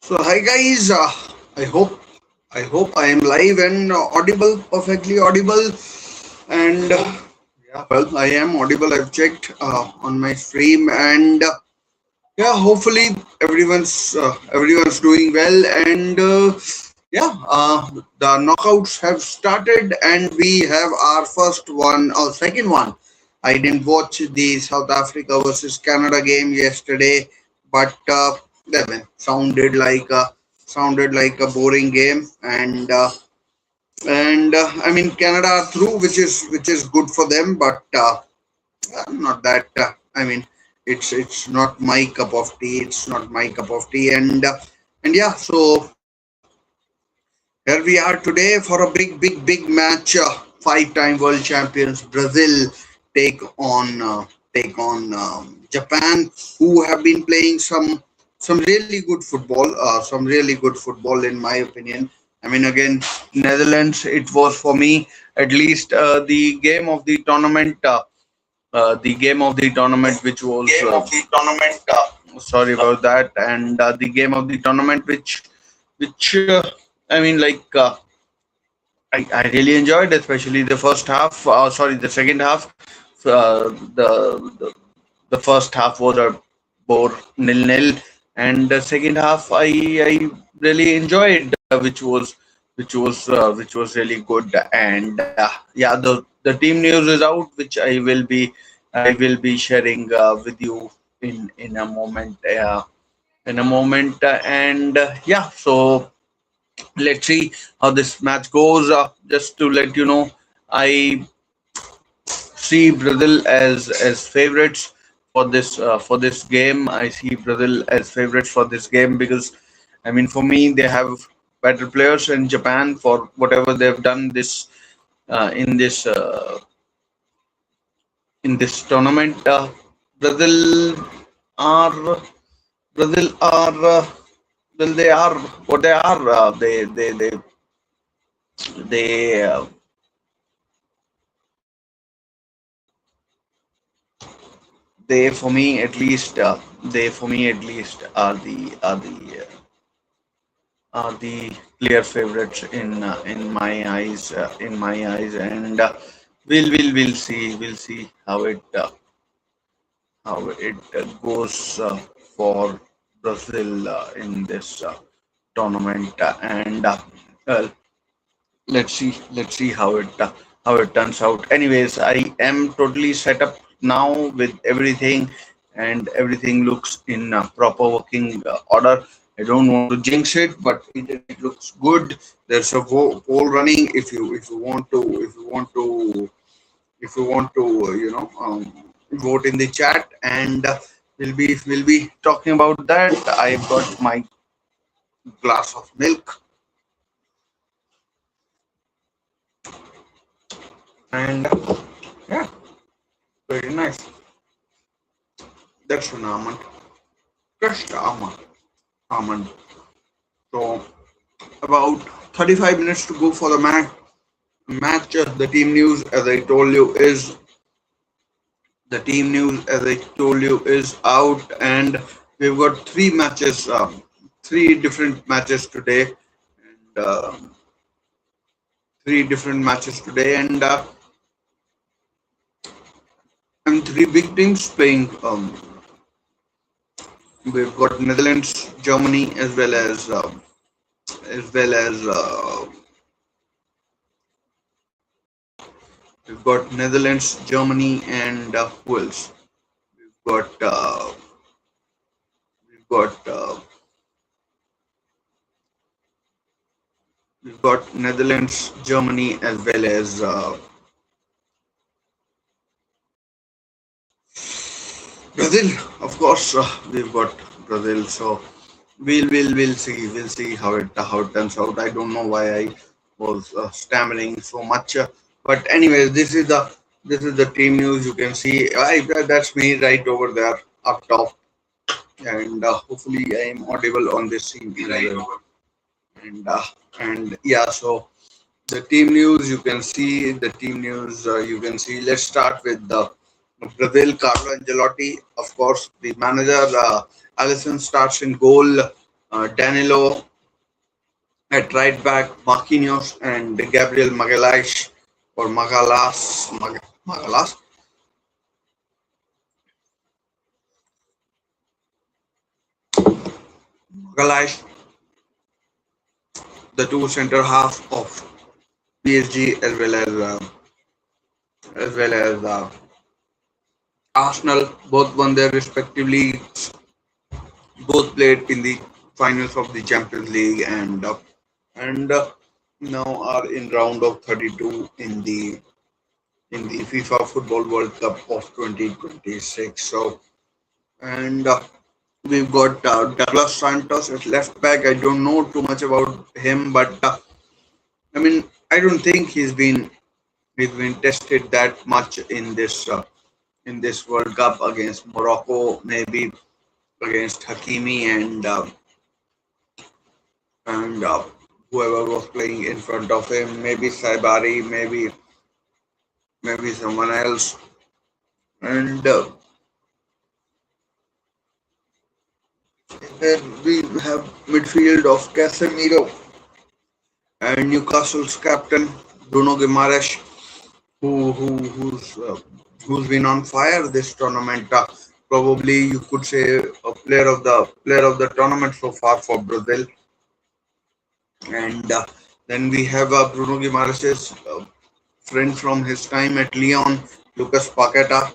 So hi guys, I hope I am live and audible, perfectly audible, and yeah, well I am audible. I've checked on my stream, and yeah, hopefully everyone's doing well, and yeah, the knockouts have started, and we have our first one or second one. I didn't watch the South Africa versus Canada game yesterday, but I mean, sounded like a boring game, and I mean Canada are through, which is good for them, but not that. I mean, it's not my cup of tea. It's not my cup of tea, and yeah. So here we are today for a big match. Five-time world champions Brazil take on Japan, who have been playing some really good football. Some really good football, in my opinion. I mean, again, Netherlands. It was for me at least the game of the tournament. The game of the tournament, which was sorry about that, and the game of the tournament, which I mean, I really enjoyed, especially the first half. Sorry, the second half. The the first half was a bore nil-nil, and the second half I really enjoyed, which was really good. And yeah, the team news is out, which I will be sharing with you in a moment. And yeah, so let's see how this match goes. Just to let you know, I see Brazil as favorites for this game. I see Brazil as favorites for this game because, I mean, for me, they have better players in Japan for whatever they've done this uh, in this uh, in this tournament. Brazil are Brazil are well, they are what they are. They they for me at least are the clear favorites in my eyes, and we'll see how it goes for Brazil in this tournament, and well, let's see how it turns out. Anyways, I am totally set up now with everything, and everything looks in proper working order. I don't want to jinx it, but it looks good. There's a poll running. If you want to vote in the chat, and we'll be talking about that. I've got my glass of milk, and yeah, very nice. That's an almond, crushed almond. So about 35 minutes to go for the match. The team news, as I told you, is out, and we've got three different matches today, and and three big teams playing. We've got Netherlands, Germany, as well as we've got Netherlands, Germany, and who else? We've got we've got we've got Netherlands, Germany, as well as Brazil. Of course, we've got Brazil. So we'll see how it turns out. I don't know why I was stammering so much, but anyways, this is the team news. You can see that's me right over there up top, and hopefully I am audible on this scene as well. And yeah, so the team news, you can see the team news. You can see. Let's start with the Brazil. Carlo Ancelotti, of course, the manager. Allison starts in goal. Danilo at right back, Marquinhos and Gabriel Magalhaes or Magalas, Magalhaes, the two centre half of PSG as well as Arsenal. Both won their respective leagues. Both played in the finals of the Champions League and now are in round of 32 in the FIFA Football World Cup of 2026. So and we've got Douglas Santos at left back. I don't know too much about him, but I mean I don't think he's been tested that much in this World Cup against Morocco, maybe against Hakimi and whoever was playing in front of him, maybe Saibari, maybe someone else, and then we have midfield of Casemiro and Newcastle's captain Bruno Guimaraes, who's been on fire this tournament. Probably you could say a player of the tournament so far for Brazil. And then we have Bruno Guimaraes' friend from his time at Lyon, Lucas Paqueta.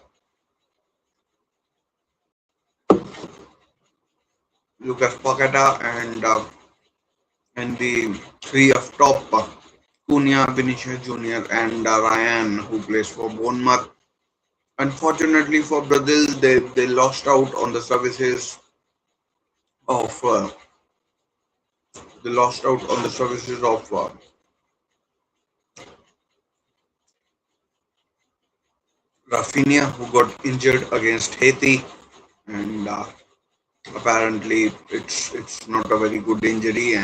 Lucas Paqueta and the three up top, Cunha, Vinicius Jr. and Ryan, who plays for Bournemouth. Unfortunately for Brazil, they lost out on the services of Rafinha, who got injured against Haiti, and apparently it's not a very good injury,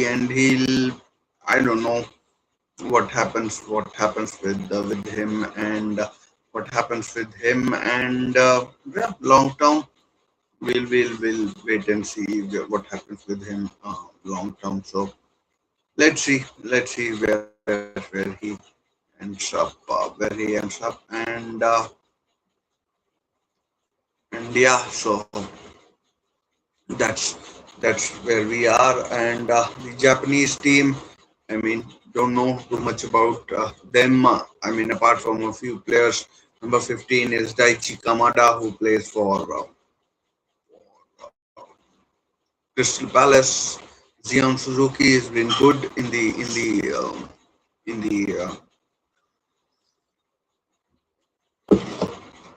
and he'll I don't know what happens with him and what happens with him and yeah, long term we'll wait and see what happens with him long term. So let's see where he ends up and yeah, so that's that's where we are and the Japanese team. I mean, don't know too much about them. I mean, apart from a few players, number 15 is Daichi Kamada, who plays for Crystal Palace. Zion Suzuki has been good in the in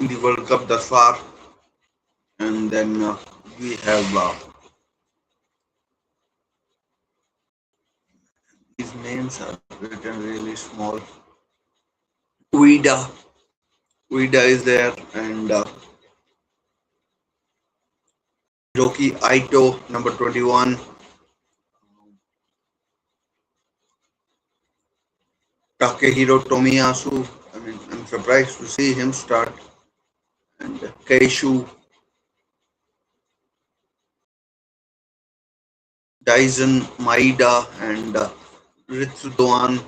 the World Cup thus far, and then we have these names are written really small. Uida, Uida is there, and Hiroki Aito, number 21. Takehiro Tomiyasu. I mean, I'm surprised to see him start. And Keishu, Daisen Maida, and Ritsu Doan.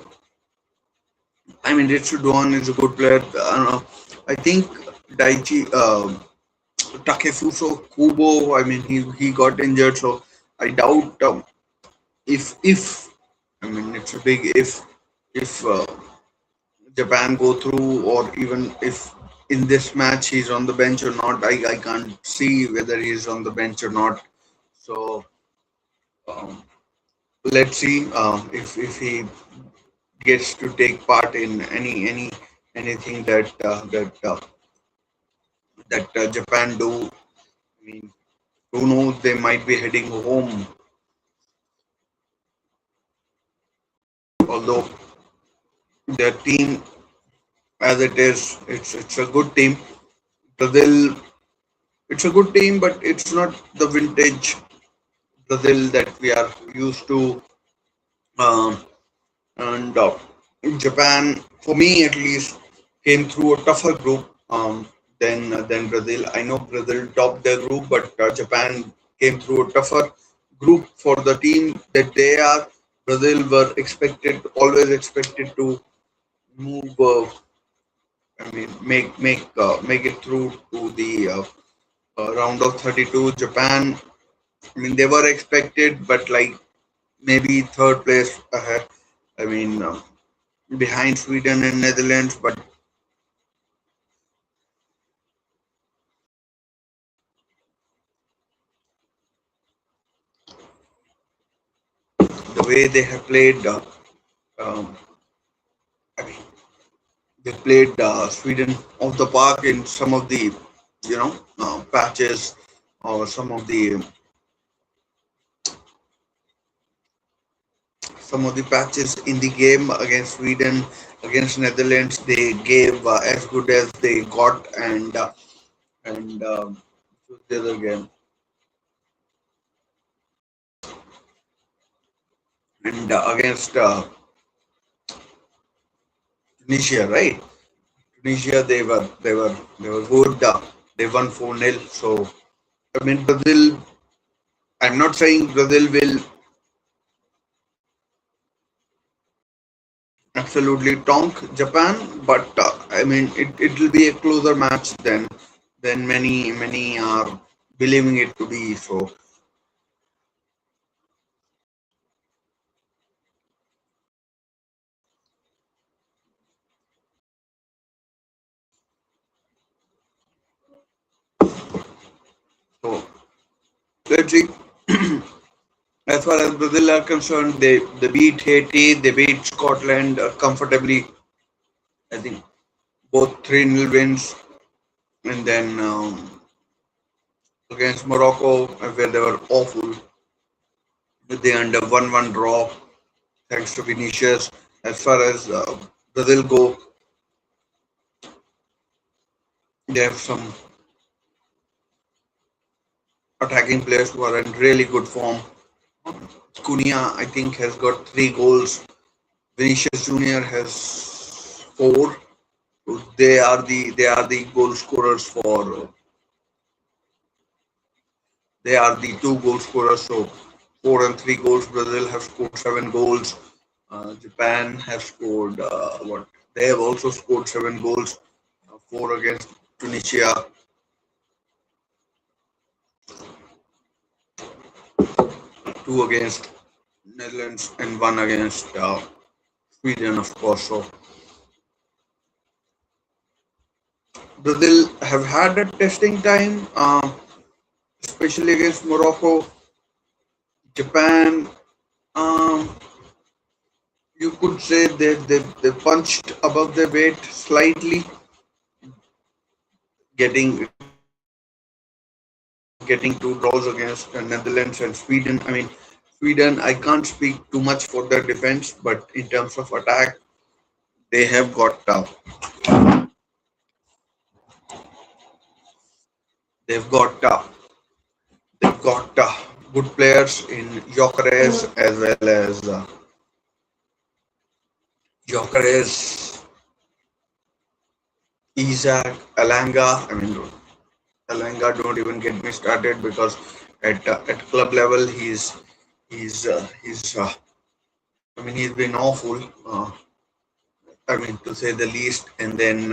I mean, Ritsu Doan is a good player. I don't know. I think Daichi Takefuso Kubo. I mean, he got injured, so I doubt if I mean it's a big if Japan go through, or even if in this match he's on the bench or not. I can't see whether he's on the bench or not. So um, let's see if he gets to take part in anything that Japan do. I mean, who knows? They might be heading home. Although their team, as it is, it's a good team. Brazil, it's a good team, but it's not the vintage Brazil that we are used to. Um, and Japan, for me at least, came through a tougher group than Brazil. I know Brazil topped their group, but Japan came through a tougher group for the team that they are. Brazil were expected, always expected to move. I mean, make it through to the round of 32. Japan, I mean, they were expected, but like maybe third place ahead. I mean, behind Sweden and Netherlands, but the way they have played, um, I mean, they played Sweden off the park in some of the, patches or some of the patches in the game against Sweden, against Netherlands. They gave as good as they got, and the other game, and against Tunisia, right? Tunisia, they were good. They won 4-0. So I mean, Brazil. I'm not saying Brazil will absolutely tonk Japan, but I mean, it will be a closer match than many are believing it to be. So let's see. As far as Brazil are concerned, they beat Haiti, they beat Scotland comfortably. I think both 3-0 wins, and then against Morocco, where they were awful, they under 1-1 draw thanks to Vinicius. As far as Brazil go, they have some attacking players who are in really good form. Cunha, I think, has got 3 goals. Vinicius Junior has 4. So they are the goal scorers for they are the 2 goal scorers. So 4 and 3 goals. Brazil have scored 7 goals. Japan have scored what? They have also scored 7 goals. 4 against Tunisia, 2 against Netherlands, and 1 against Sweden, of course. So Brazil have had a testing time, especially against Morocco. Japan, um, you could say they punched above their weight slightly, getting 2 draws against Netherlands and Sweden. I mean, Sweden, I can't speak too much for their defense, but in terms of attack, they have got they've got good players in Jokeres as well as Jokeres, Isaac, Alanga. I mean, Alanga, don't even get me started because at club level he's I mean he's been awful. I mean to say the least. And then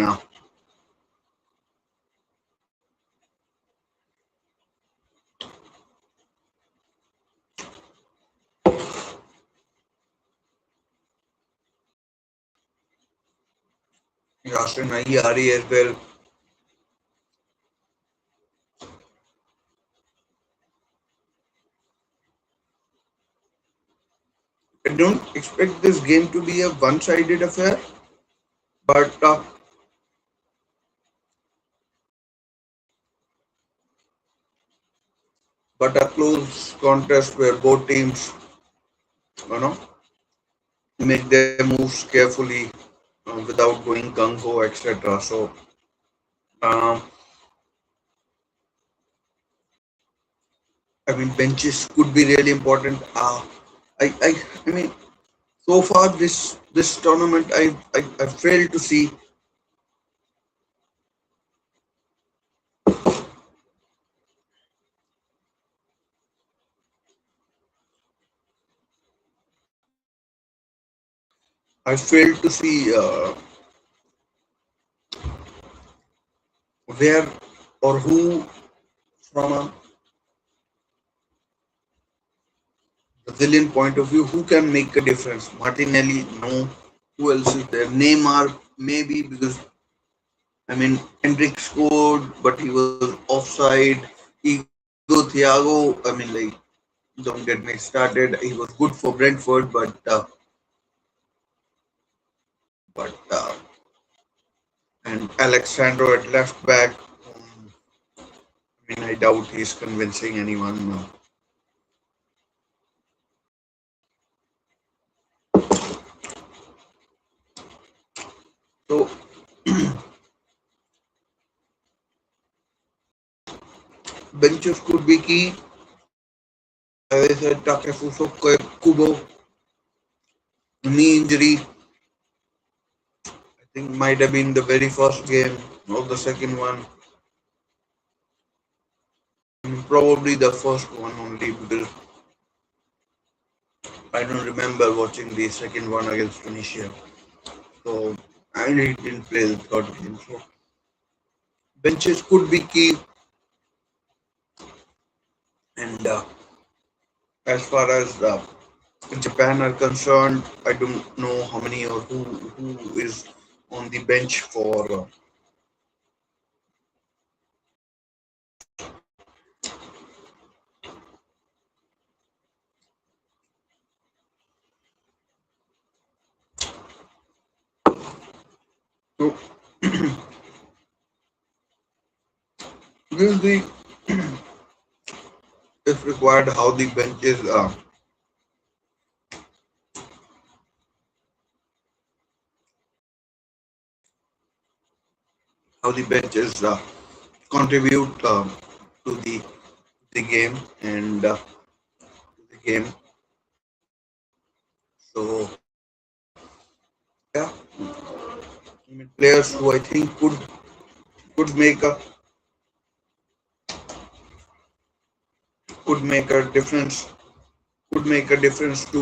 Yasin Ayari as well. I don't expect this game to be a one-sided affair, but a close contest where both teams, you know, make their moves carefully without going gung ho, etc. So, um, I mean, benches could be really important. I mean, so far this tournament, I failed to see I failed to see where or who from a Brazilian point of view who can make a difference. Martinelli, no. Who else is there? Neymar, maybe because I mean Hendrick scored, but he was offside. Ego Thiago, I mean like don't get me started. He was good for Brentford, but and Alexandro at left back. I mean, I doubt he's convincing anyone. So benches could be key. As I said, Takefuso Kubo knee injury. I think might have been the very first game or the second one. Probably the first one only because I don't remember watching the second one against Tunisia. So I really didn't play the third game. So benches could be key. And as far as Japan are concerned, I don't know how many or who is on the bench for. So will the if required how the bench is how the benches contribute to the game and the game. So yeah, I mean players who I think could make a could make a difference could make a difference to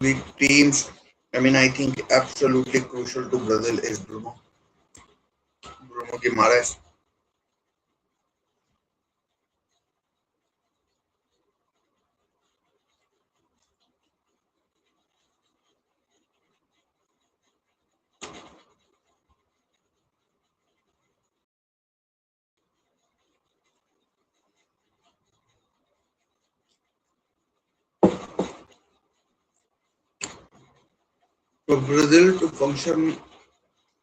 the teams. I mean I think absolutely crucial to Brazil is Bruno Guimaraes. For Brazil to function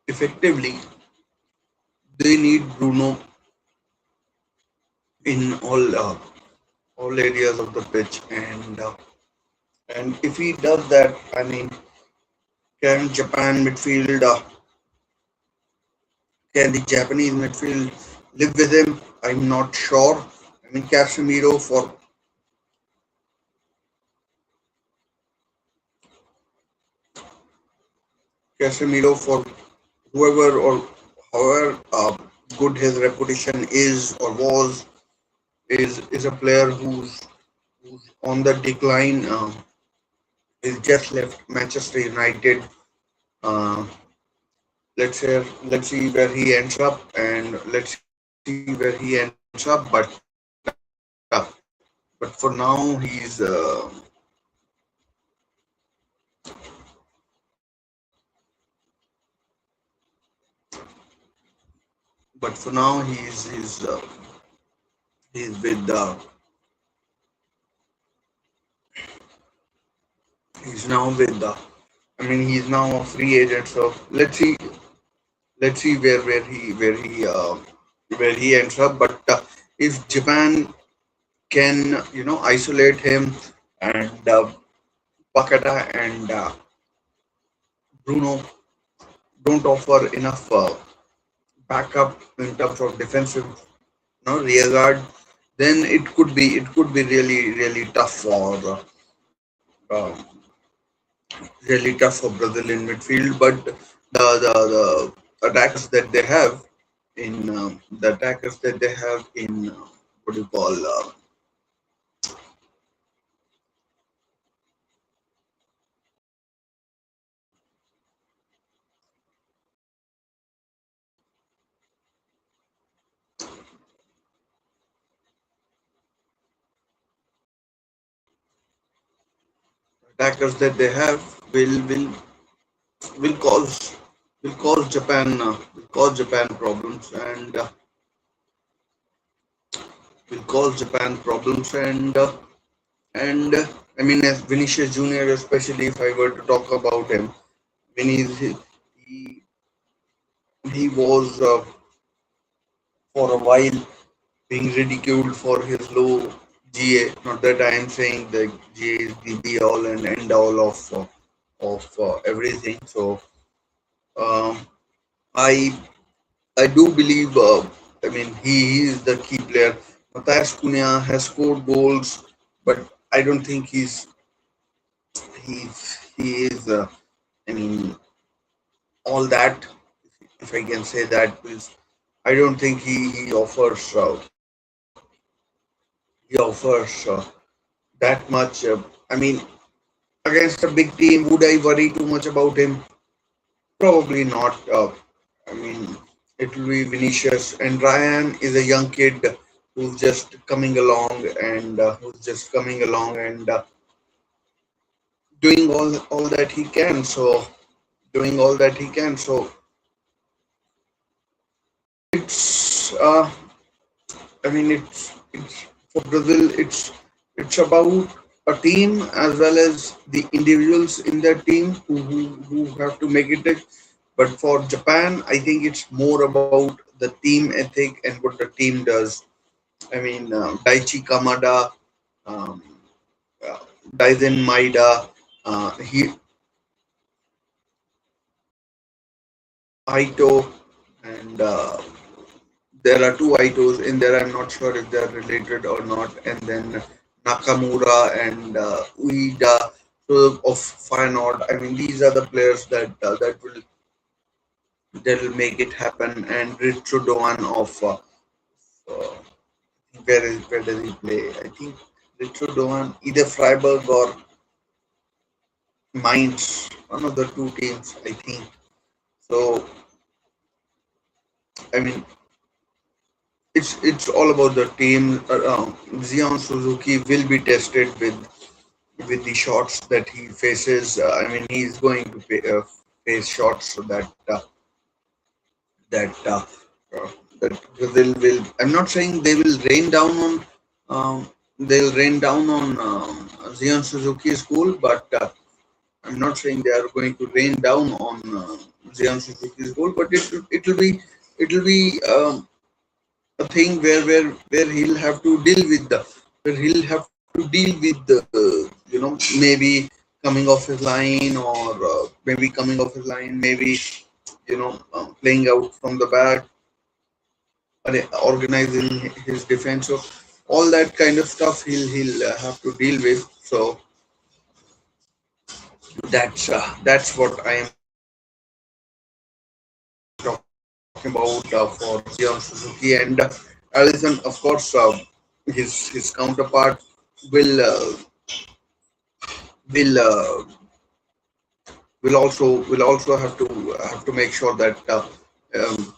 effectively, they need Bruno in all areas of the pitch, and if he does that, I mean, can Japan midfield, can the Japanese midfield live with him? I'm not sure. I mean, Casemiro for whoever or however good his reputation is or was, is a player who's on the decline. He's just left Manchester United. Uh, let's see where he ends up, and let's see where he ends up. But for now, he's with he's now with I mean he's now a free agent. So let's see where he ends up. But if Japan can isolate him and Pakata and Bruno don't offer enough backup in terms of defensive rear guard, then it could be really tough really tough for Brazil in midfield. But the attackers that they have in what do you call attackers that they have will cause will cause Japan problems and I mean as Vinicius Junior, especially if I were to talk about him, Vinicius he was for a while being ridiculed for his low GA. Not that I am saying that GA is the be all and end all of everything. So um, I I do believe. I mean, he is the key player. Matthias Cunha has scored goals, but I don't think he is. I mean, all that. If I can say that, is I don't think he offers that much. I mean, against a big team, would I worry too much about him? Probably not. I mean, it will be Vinicius, and Ryan is a young kid who's just coming along and doing all that he can. So doing all that he can. So it's I mean it's for Brazil. It's about a team as well as the individuals in that team who have to make it. But for Japan, I think it's more about the team ethic and what the team does. I mean, Daichi Kamada, um, uh, Daisen Maida, he Aito, and there are two Aitos in there. I'm not sure if they're related or not. And then Nakamura and Ueda of Feyenoord. I mean, these are the players that will make it happen. And Richard Doan of uh, where does he play? I think Richard Doan, either Freiburg or Mainz, one of the two teams. I think so. I mean, it's all about the team. Zion Suzuki will be tested with the shots that he faces. I mean, he's going to face shots that uh, uh, that Brazil will. I'm not saying they will rain down on they'll rain down on Zion Suzuki's goal, but I'm not saying they are going to rain down on Zion Suzuki's goal. But it will be a thing where he'll have to deal with the where he'll have to deal with the maybe coming off his line or maybe coming off his line, maybe playing out from the back, organizing his defense. So all that kind of stuff he'll have to deal with. So that's what I am talking about for Zion Suzuki and Allison. Of course, his counterpart will will will also have to make sure that um,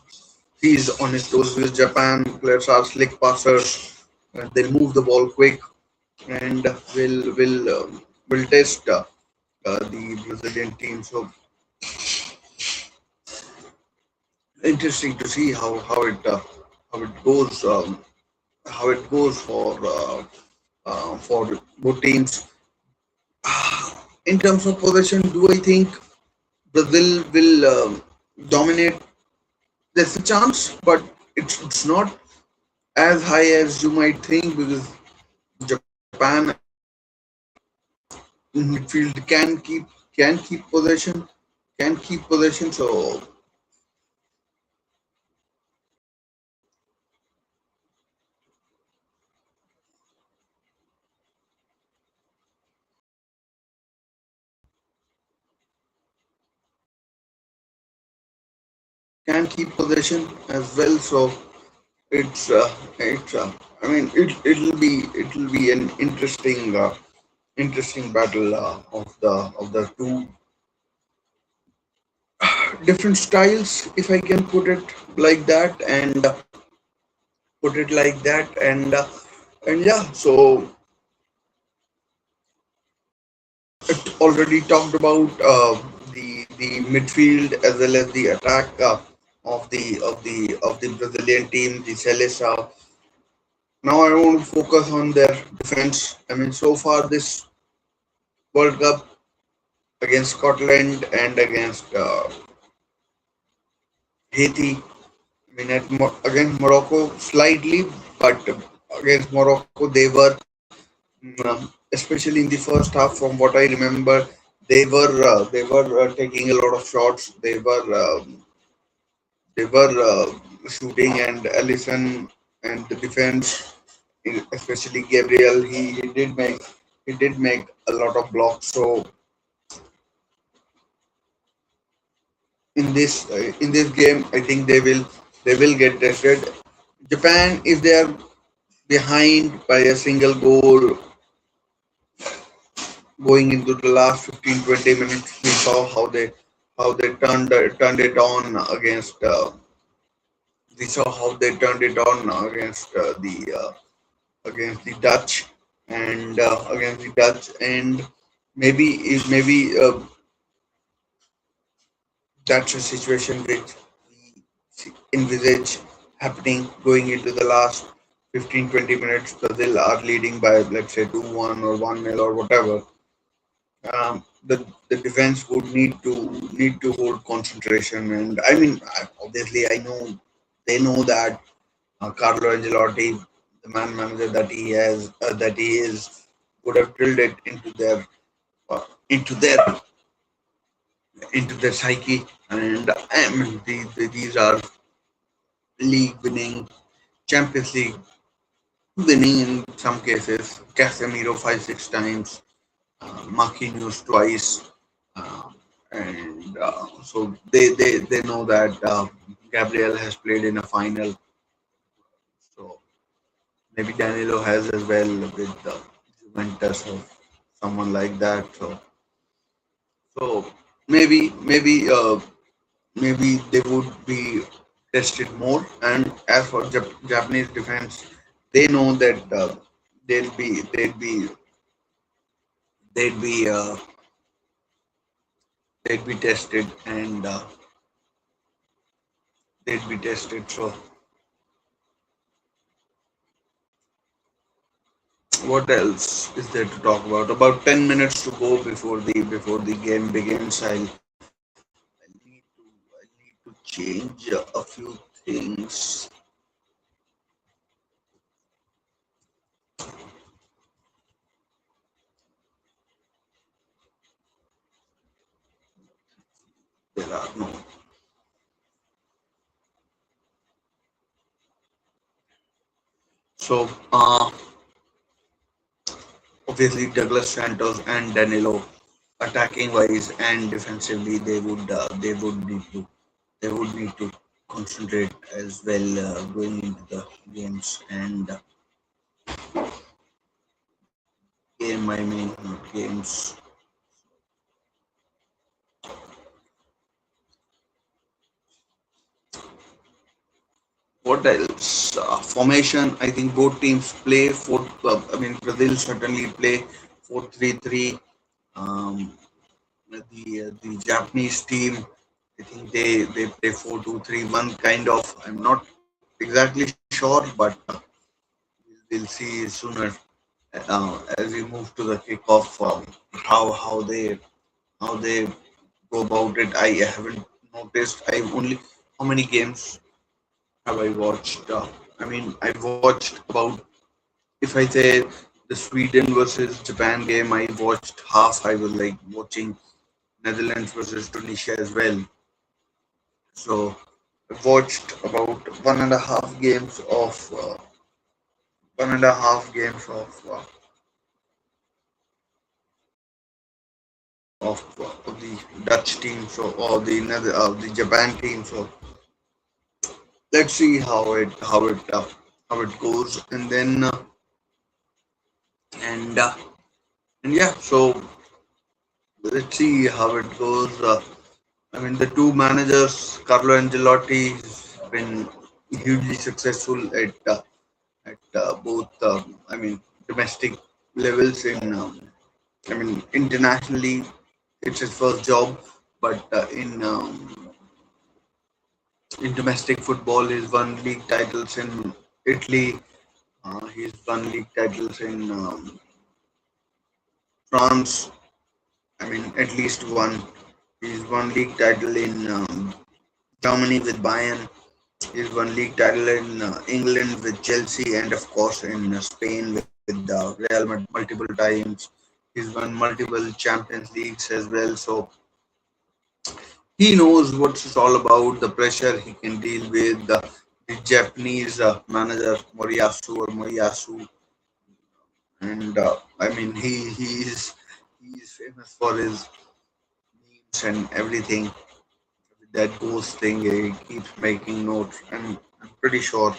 he's on his toes because Japan players are slick passers. They move the ball quick and will test the Brazilian team. So interesting to see how it goes for both teams. In terms of possession, do I think Brazil will dominate? There's a chance, but it's not as high as you might think because Japan midfield can keep possession. So can keep possession as well. So it's I mean it'll be an interesting battle of the two different styles, if I can like that and put it like that and yeah. So already talked about the midfield as well as the attack of the Brazilian team, the Seleção. Now I want to focus on their defense. I mean, so far this World Cup against Scotland and against Haiti. I mean, against Morocco slightly, but against Morocco they were, especially in the first half. From what I remember, they were taking a lot of shots. They were shooting, and Allison and the defense, especially Gabriel, he did make a lot of blocks. So in this game, I think they will get tested. Japan, if they are behind by a single goal going into the last 15-20 minutes, we saw how they turned it on against. We saw how they turned it on against the Dutch and maybe that's a situation which we envisage happening going into the last 15-20 minutes. Brazil are leading by, let's say, 2-1 or 1-0 or whatever. The defense would need to hold concentration, and I mean, obviously I know they know that Carlo Ancelotti, the man manager that he is, would have drilled it uh, into their into their psyche. And I mean, these are league winning, Champions League winning in some cases. Casemiro 5-6 times, Marquinhos twice, uh, and so they know that Gabriel has played in a final, so maybe Danilo has as well with Juventus or someone like that. So maybe they would be tested more. And as for Japanese defense, they know that they'll be they'll be they'd be they'd be tested, and they'd be tested. So what else is there to talk about? About 10 minutes to go before the game begins. I need to change a few things. There are no. So obviously Douglas Santos and Danilo, attacking wise and defensively, they would need to concentrate as well going into the games. And game, I mean, not games. What else? Formation. I think both teams play four. I mean, Brazil certainly play 4-3-3. Um, the Japanese team, I think they play 4-2-3-1 kind of. I'm not exactly sure, but we'll see sooner as we move to the kickoff. How they go about it. I haven't noticed. I only how many games have I watched? I mean, I watched about, if I say the Sweden versus Japan game, I watched half. I was like watching Netherlands versus Tunisia as well. So I watched about one and a half games of the Dutch team, so or the Japan team. So let's see how it goes, and uh, and yeah. So let's see how it goes. I mean, the two managers, Carlo Ancelotti, has been hugely successful at both. I mean, domestic levels I mean, internationally, it's his first job, but in domestic football, he's won league titles in Italy. He's won league titles in France. I mean, at least one. He's won league title in Germany with Bayern. He's won league title in England with Chelsea, and of course in Spain with Real multiple times. He's won multiple Champions Leagues as well. So he knows what it's all about. The pressure he can deal with. The Japanese manager Moriyasu, and I mean he's famous for his memes and everything. That ghost thing, he keeps making notes, and I'm pretty sure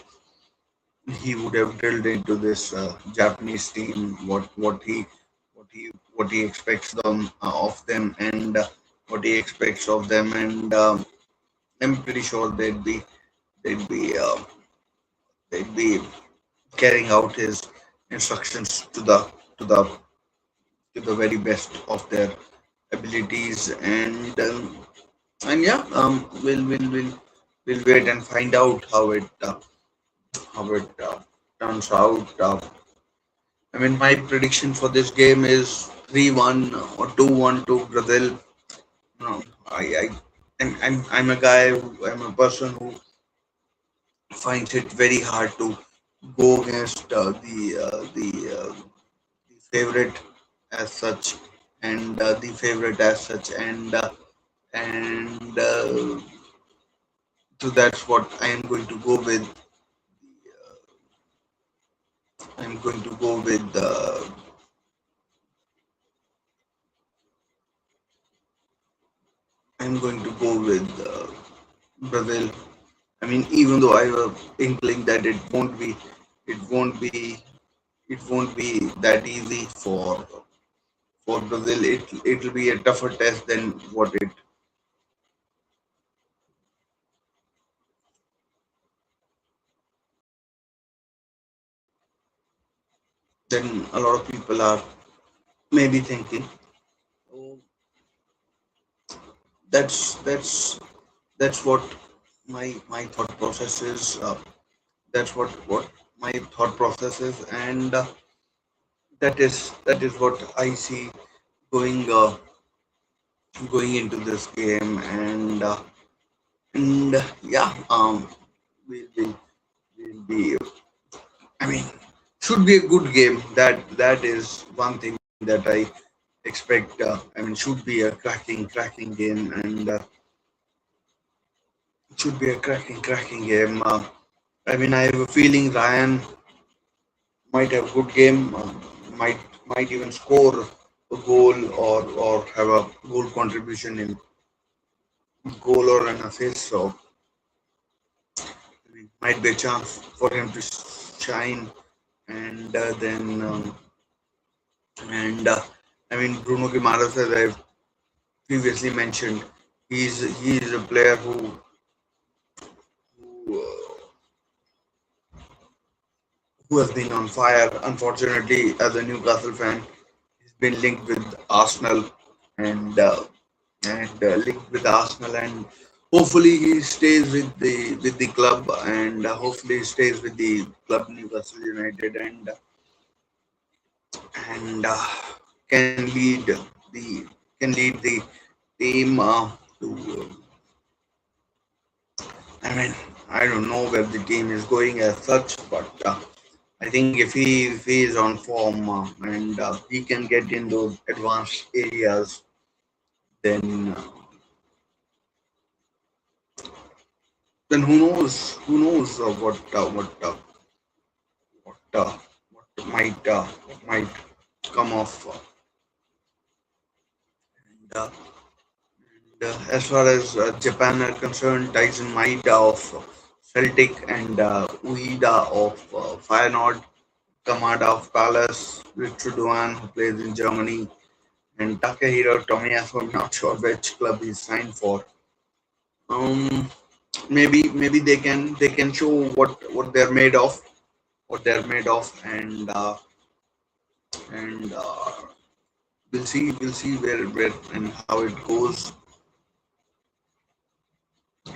he would have drilled into this Japanese team what he expects of them, and what he expects of them, and I'm pretty sure they'd be they'd be carrying out his instructions to the very best of their abilities, and yeah, we'll wait and find out how it turns out. I mean, my prediction for this game is 3-1 or 2-1 to Brazil. No, I'm a guy. I'm a person who finds it very hard to go against the favorite as such, and the favorite as such, and so that's what I am going to go with. I'm going to go with I'm going to go with Brazil. I mean, even though I have an inkling that it won't be, it won't be that easy for Brazil. It'll be a tougher test than a lot of people are maybe thinking. So that's that's what my thought process is. That's what my thought process is, and that is what I see going going into this game, and yeah, we'll be. I mean, should be a good game. That is one thing that I expect. I mean, should be a cracking game, and should be a cracking game. I mean, I have a feeling Ryan might have a good game. Might even score a goal, or have a goal contribution in goal or an assist. So I mean, might be a chance for him to shine, and and I mean Bruno Guimaraes, as I've previously mentioned, he's a player who who has been on fire. Unfortunately, as a Newcastle fan, he's been linked with Arsenal, and linked with Arsenal, and hopefully he stays with the club, and hopefully he stays with the club Newcastle United, and can the lead the team to. I mean, I don't know where the team is going as such, but I think if he is on form, and he can get in those advanced areas, then who knows what what might come off. And, as far as Japan are concerned, Tyson Maeda of Celtic, and Ueda of Feyenoord, Kamada of Palace, Richard Duan, who plays in Germany, and Takehiro Tomiyasu. I'm not sure which club he's signed for. Um, maybe they can show what they're made of, and and we'll see where and how it goes,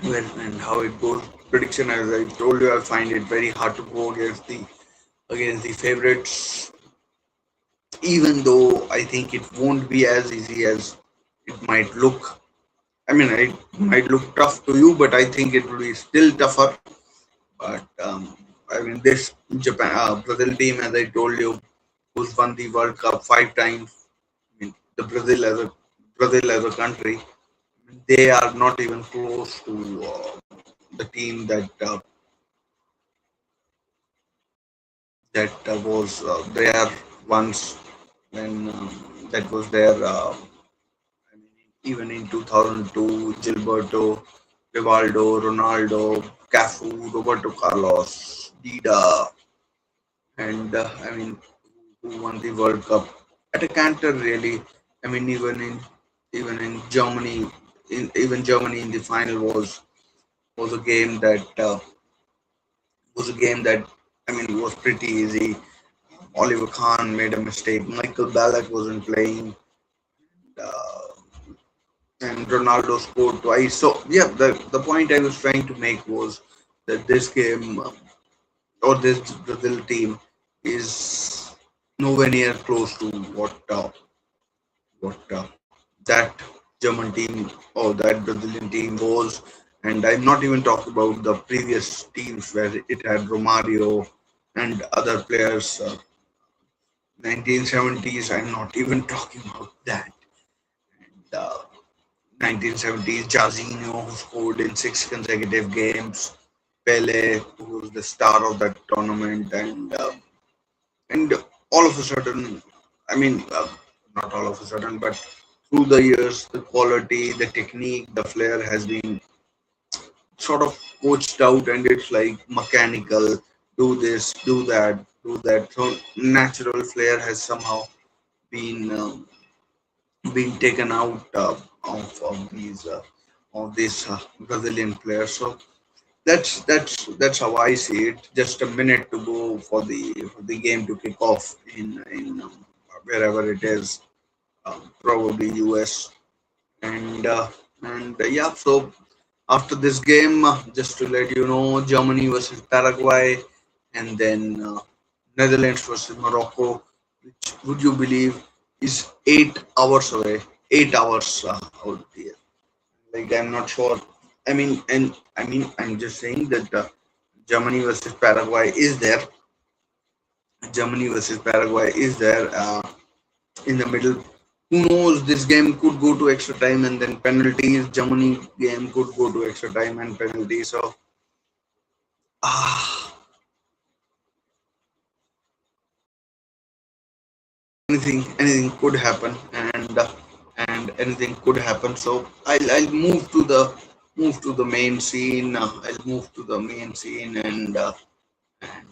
when and how it goes. Prediction, as I told you, I find it very hard to go against the favorites, even though I think it won't be as easy as it might look. I mean, it might look tough to you, but I think it will be still tougher. But I mean, this Japan Brazil team, as I told you, who's won the World Cup 5 times. I mean, the Brazil as a country, they are not even close to the team that was there once, when that was there. I mean, even in 2002, Gilberto, Rivaldo, Ronaldo, Cafu, Roberto Carlos, Dida, and I mean, who won the World Cup at a canter, really. I mean, even in Germany, even Germany in the final was a game that I mean was pretty easy. Oliver Kahn made a mistake. Michael Ballack wasn't playing, and Ronaldo scored twice. So yeah, the point I was trying to make was that this game, or this Brazil team, is nowhere near close to what that German team or that Brazilian team was. And I'm not even talking about the previous teams where it had Romario and other players. 1970s, I'm not even talking about that. And 1970s, Jairzinho, who scored in 6 consecutive games, Pele, who was the star of that tournament, and all of a sudden, I mean, not all of a sudden, but through the years, the quality, the technique, the flair has been sort of coached out, and it's like mechanical. Do this, do that, do that. So natural flair has somehow been being taken out of these Brazilian players. So that's how I see it. Just a minute to go for the game to kick off in wherever it is, probably US, and yeah. So after this game, just to let you know, Germany versus Paraguay, and then Netherlands versus Morocco, which would you believe is 8 hours away? 8 hours out there. Like I'm not sure. I'm just saying that Germany versus Paraguay is there. Germany versus Paraguay is there in the middle. Who knows? This game could go to extra time and then penalties. Germany game could go to extra time and penalties. So ah, anything could happen, and anything could happen. So I'll move to the main scene. I'll move to the main scene, and and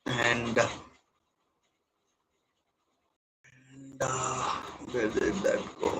and where did that go?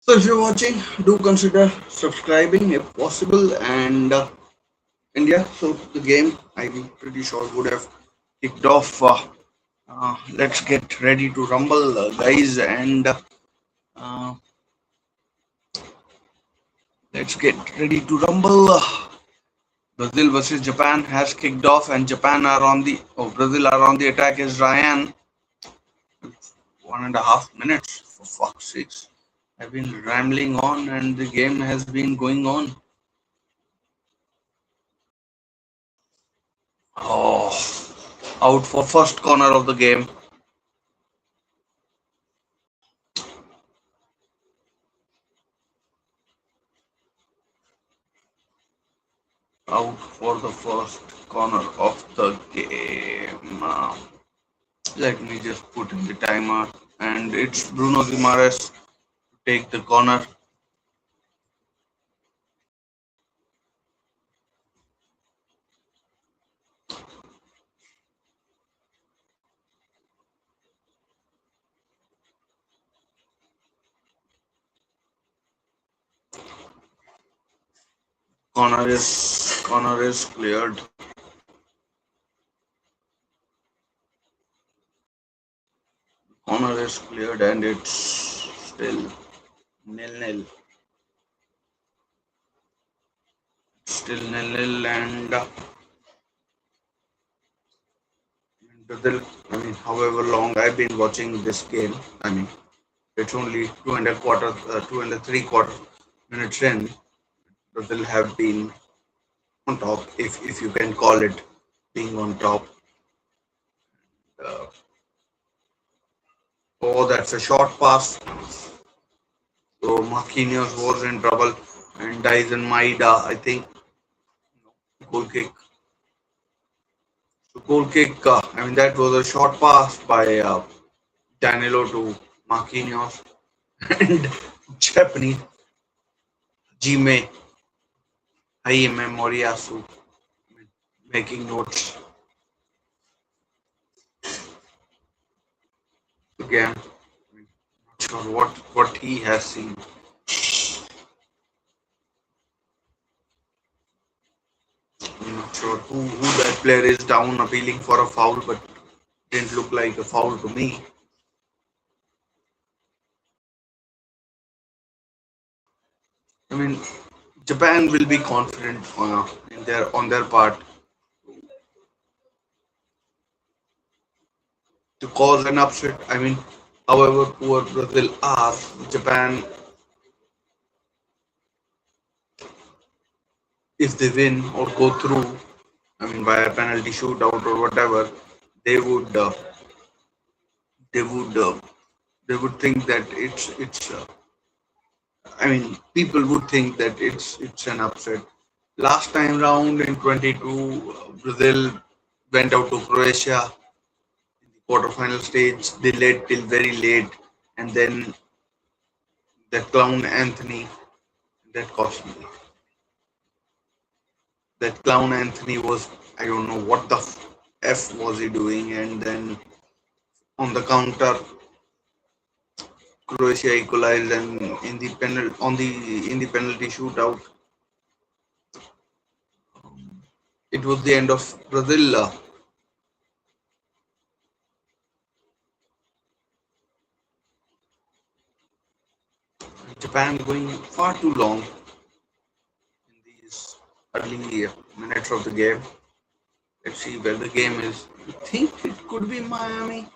So if you're watching, do consider subscribing if possible, and yeah. So the game, I'm pretty sure, would have kicked off. Let's get ready to rumble, guys, and uh, let's get ready to rumble. Brazil versus Japan has kicked off, and Brazil are on the attack. Is Ryan 1.5 minutes? For fuck's sakes, I've been rambling on, and the game has been going on. Oh, out for first corner of the game. Out for the first corner of the game. Let me just put in the timer, and it's Bruno Guimaraes to take the corner. Corner is cleared. Corner is cleared, and it's still nil nil. Still nil nil, and Brazil. I mean, however long I've been watching this game, I mean, it's only 2 and 3 quarter minutes in. Brazil have been on top, if you can call it being on top. Uh, oh, that's a short pass. So Marquinhos was in trouble, and Dyson Maida, I think, goal kick. So goal kick. I mean, that was a short pass by Danilo to Marquinhos and Japanese Jime Haime Moriyasu making notes again. Not sure what he has seen. I'm not sure who that player is down appealing for a foul, but didn't look like a foul to me. I mean, Japan will be confident in their on their part to cause an upset. I mean, however poor Brazil are, Japan, if they win or go through, I mean, by a penalty shootout or whatever, they would uh, they would uh, they would think that it's. I mean, people would think that it's an upset. Last time round in 22, Brazil went out to Croatia in the quarterfinal stage. They led till very late, and then that clown Anthony that cost me. That clown Anthony was, I don't know what the f was he doing, and then on the counter Croatia equalized, and in the penalty shootout it was the end of Brazil. Japan going far too long in these early minutes of the game. Let's see where the game is. I think it could be Miami,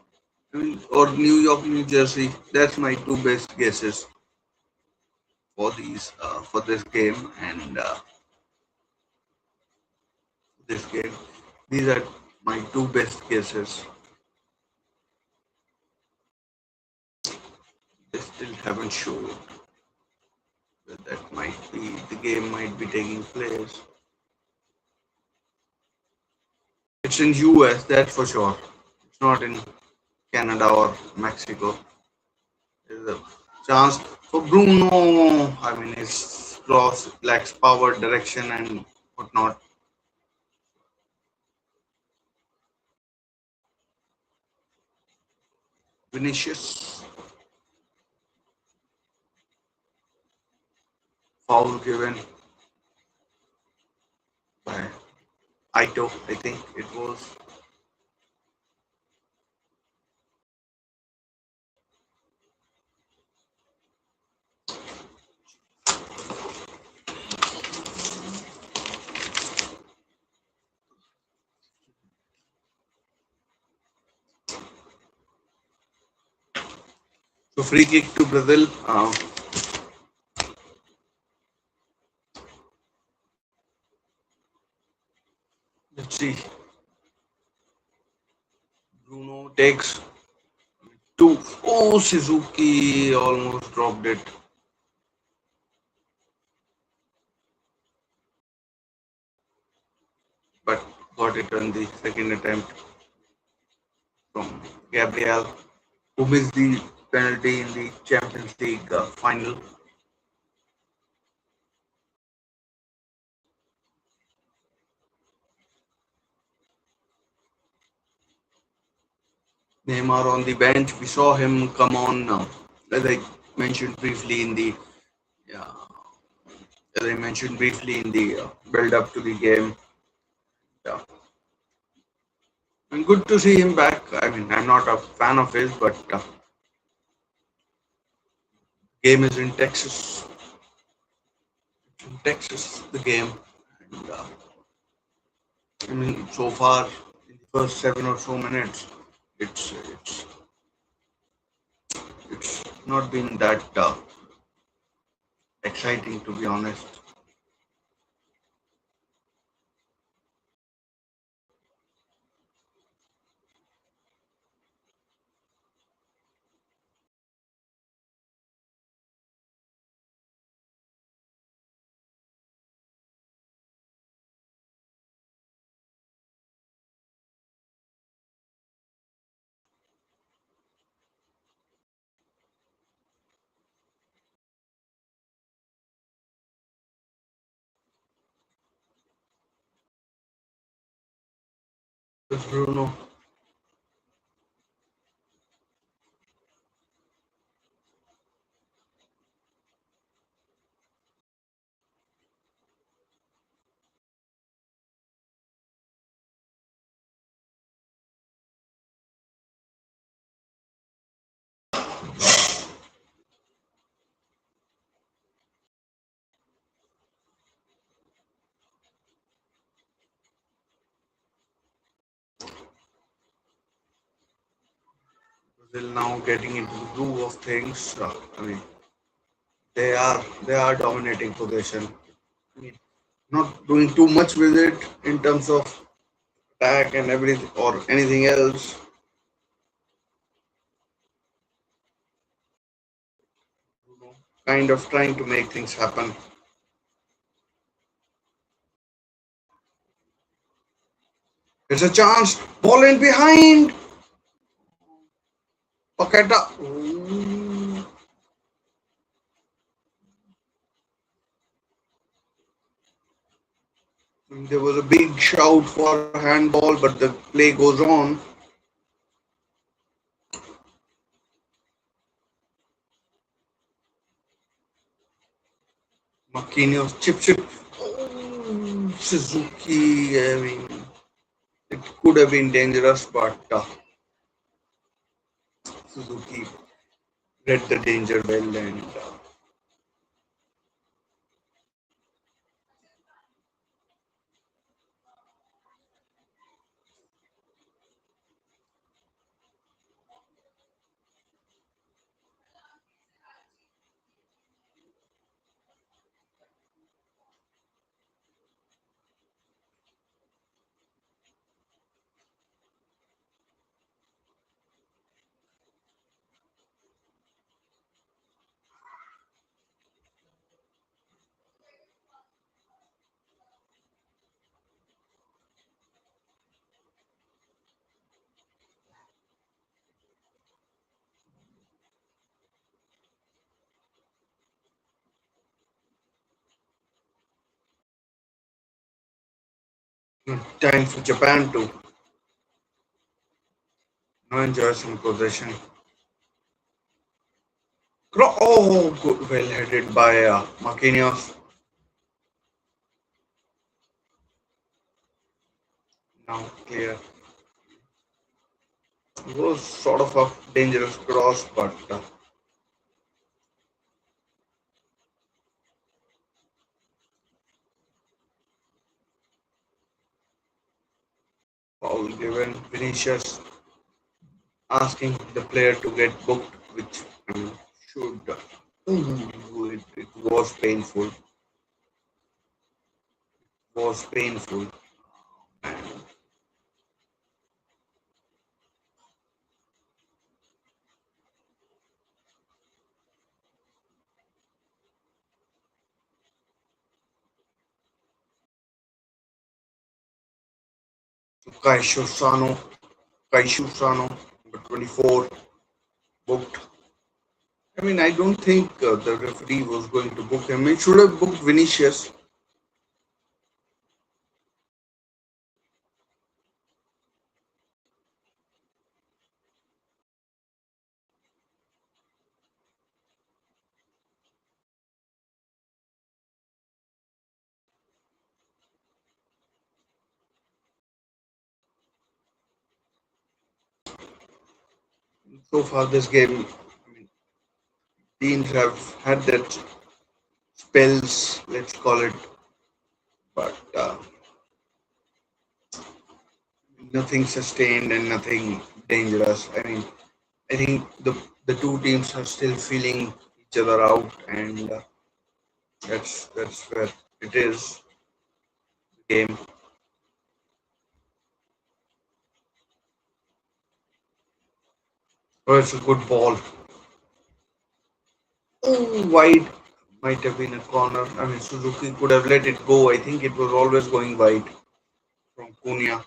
I mean, or New York, New Jersey. That's my two best guesses for this game and this game. These are my two best guesses. They still haven't showed that the game might be taking place. It's in US, that's for sure. It's not in Canada or Mexico. There's a chance for Bruno. I mean, his cross lacks power, direction, and whatnot. Vinicius, foul given by Aito, I think it was. So free kick to Brazil. Let's see. Bruno takes two. Oh, Suzuki almost dropped it. But got it on the second attempt from Gabriel, who missed the penalty in the Champions League final. Neymar on the bench. We saw him come on, as I mentioned briefly in the yeah, as I mentioned briefly in the build up to the game. Yeah, and good to see him back. I mean, I'm not a fan of his, but game is in Texas. In Texas, the game. And, I mean, so far in the first 7 or so minutes, it's it's it's not been that exciting, to be honest. Because Bruno, Brazil now getting into the groove of things. I mean, they are dominating possession. I mean, not doing too much with it in terms of attack and everything or anything else. Kind of trying to make things happen. There's a chance. Ball in behind. Paqueta. Ooh. There was a big shout for handball, but the play goes on. Marquinhos chips it. Oh, Suzuki. I mean, it could have been dangerous, but Suzuki read the danger well and time for Japan to enjoy some possession. Oh, good, well headed by Marquinhos. Now clear. It was sort of a dangerous cross, but foul given. Vinicius asking the player to get booked, which I mean, should. It was painful. Was painful. And Kaishu Sano. Kaishu Sano. Number 24 booked. I mean, I don't think the referee was going to book him. He should have booked Vinicius. So far, this game, I mean, teams have had their spells, let's call it, but nothing sustained and nothing dangerous. I mean, I think the two teams are still feeling each other out, and that's where it is. Game. Oh, it's a good ball. Oh, wide. Might have been a corner. I mean, Suzuki could have let it go. I think it was always going wide from Cunha.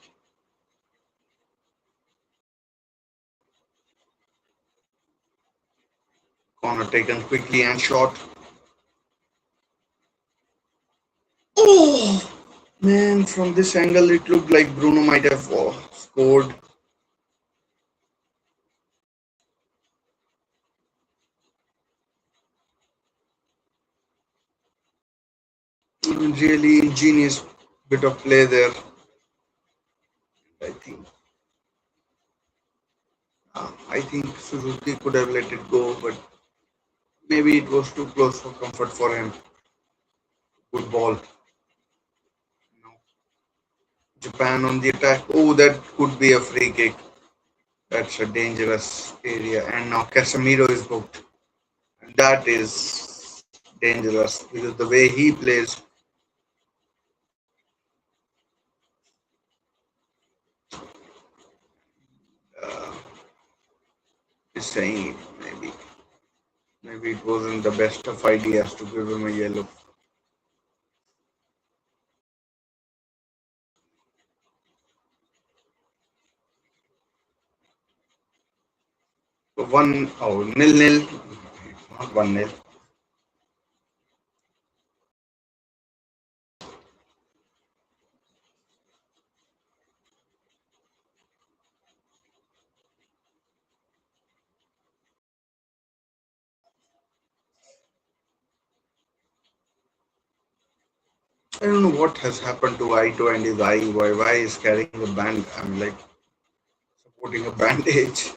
Corner taken quickly and shot. Oh, man, from this angle, it looked like Bruno might have scored. Really ingenious bit of play there. I think. I think Suzuki could have let it go, but maybe it was too close for comfort for him. Good ball. Now, Japan on the attack. Oh, that could be a free kick. That's a dangerous area. And now Casemiro is booked. That is dangerous because the way he plays, uh, is saying maybe it wasn't the best of ideas to give him a yellow. So nil nil, not 1-0. I don't know what has happened to Aito and his eye. Why is carrying a band? I'm like supporting a bandage.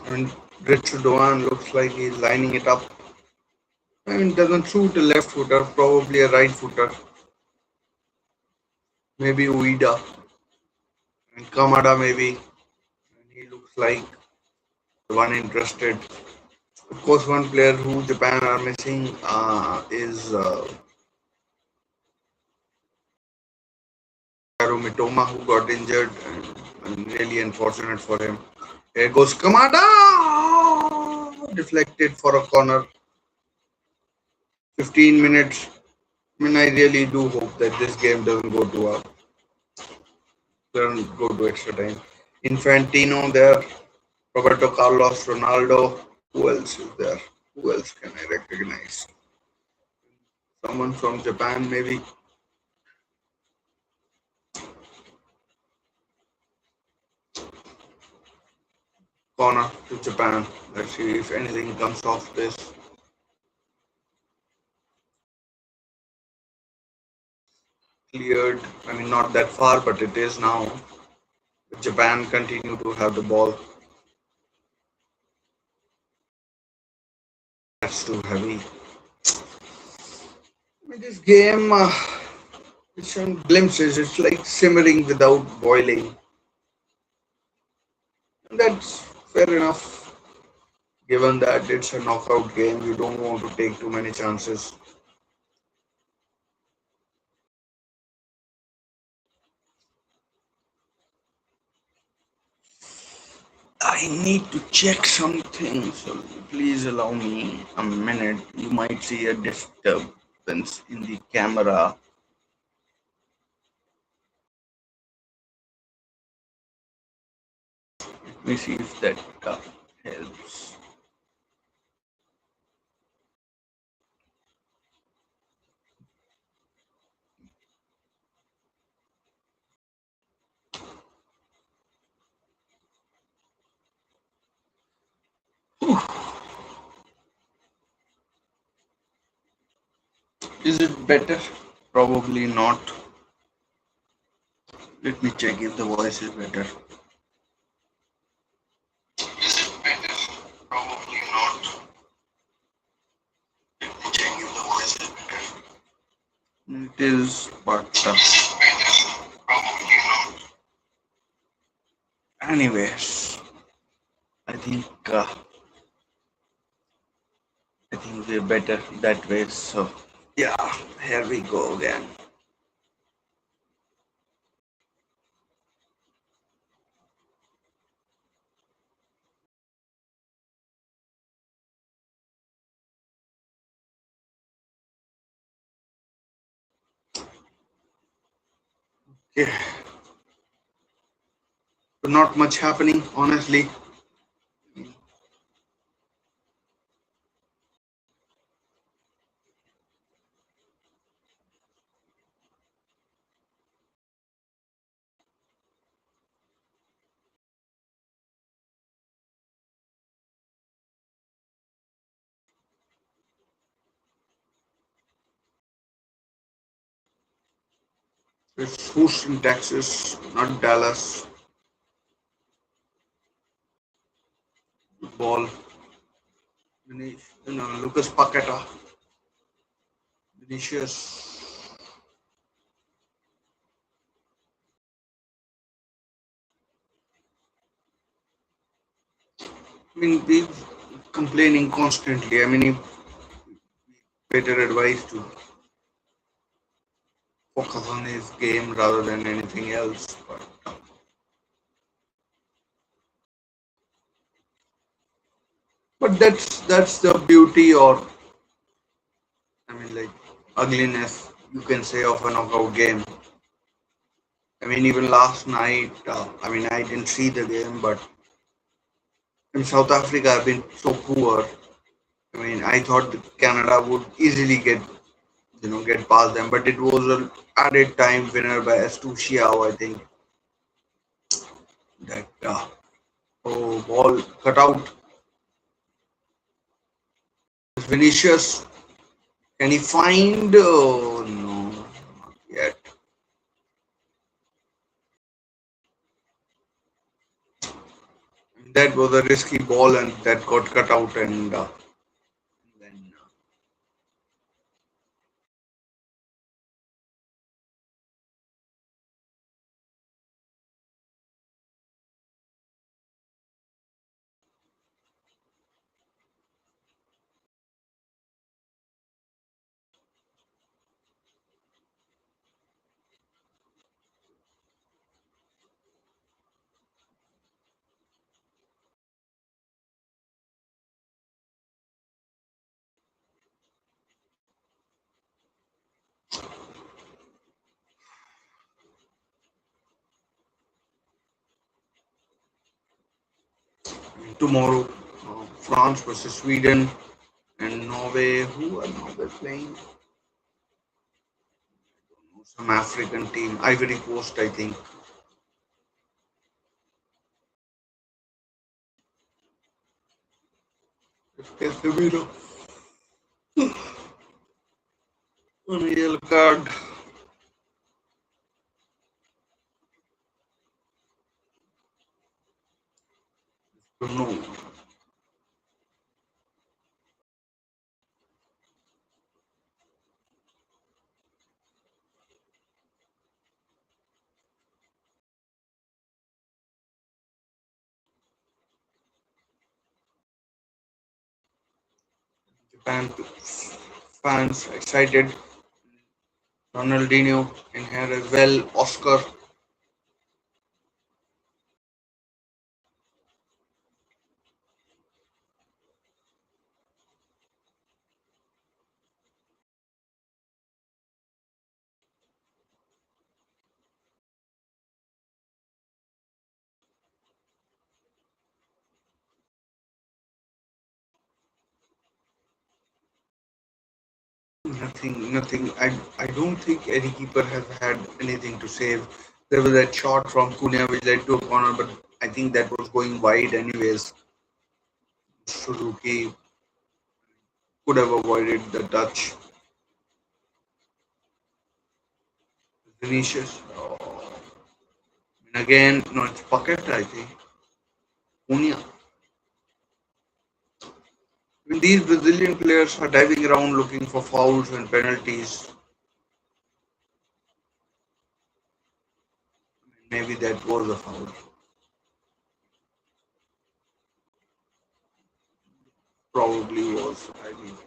And Richard Doan looks like he's lining it up. I mean, doesn't suit a left footer, probably a right footer. Maybe Uida and Kamada maybe. And he looks like the one interested. Of course, one player who Japan are missing is Haru Mitoma, who got injured, and really unfortunate for him. Here goes Kamada! Deflected for a corner. 15 minutes. I mean, I really do hope that this game doesn't go to extra time. Infantino there, Roberto Carlos, Ronaldo. Who else is there? Who else can I recognize? Someone from Japan, maybe. Corner to Japan. Let's see if anything comes off this. Cleared. I mean, not that far, but it is now. Japan continue to have the ball. That's too heavy. I mean, this game, it's some glimpses. It's like simmering without boiling. And that's fair enough. Given that it's a knockout game, you don't want to take too many chances. I need to check something, so please allow me a minute. You might see a disturbance in the camera. Let me see if that helps. Is it better? Probably not. Let me check if the voice is better. Is it better? Probably not. Let me check if the voice is better. It is, but is it better? Probably not. Anyways, I think uh, I think we're better that way. So yeah, here we go again. Yeah, not much happening, honestly. It's Houston, Texas, not Dallas. Ball. Lucas Paqueta, Vinicius. I mean, we complaining constantly. I mean, he better advice to focus on his game rather than anything else. But that's the beauty, or I mean, like ugliness, you can say, of a knockout game. I mean, even last night, I mean, I didn't see the game, but in South Africa, have been so poor. I mean, I thought that Canada would easily get past them, but it was an added time winner by Stu Xiao, I think. That oh, ball cut out. Vinicius, can he find? Oh, no, not yet. That was a risky ball, and that got cut out, and then tomorrow, France versus Sweden and Norway. Who are Norway playing? Some African team, Ivory Coast, I think. Casemiro on a yellow card. No, Japan fans excited. Ronaldinho in here as well. Oscar. Nothing. I don't think any keeper has had anything to save. There was that shot from Cunha which led to a corner, but I think that was going wide anyways. Suzuki could have avoided the touch. Vinicius. Oh, and again, no, it's Pocket, I think. Cunha. When these Brazilian players are diving around looking for fouls and penalties, maybe that was a foul. Probably was. I mean,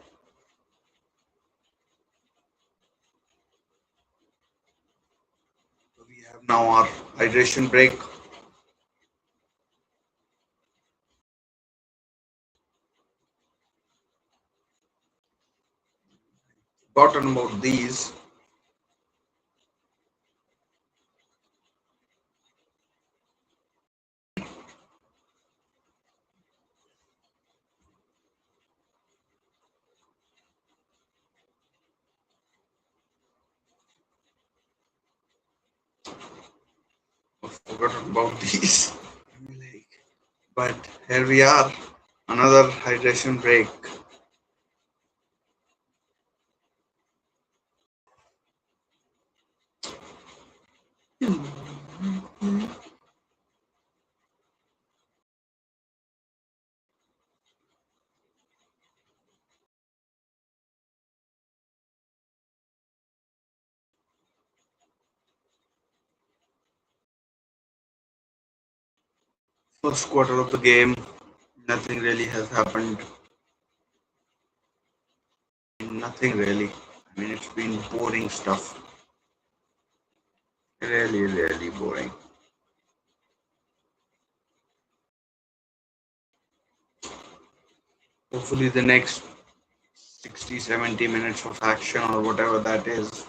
we have now our hydration break. Forgotten about these. Forgotten about these. Like, but here we are. Another hydration break. First quarter of the game, nothing really has happened. Nothing really. I mean, it's been boring stuff. Really, really boring. Hopefully, the next 60, 70 minutes of action or whatever that is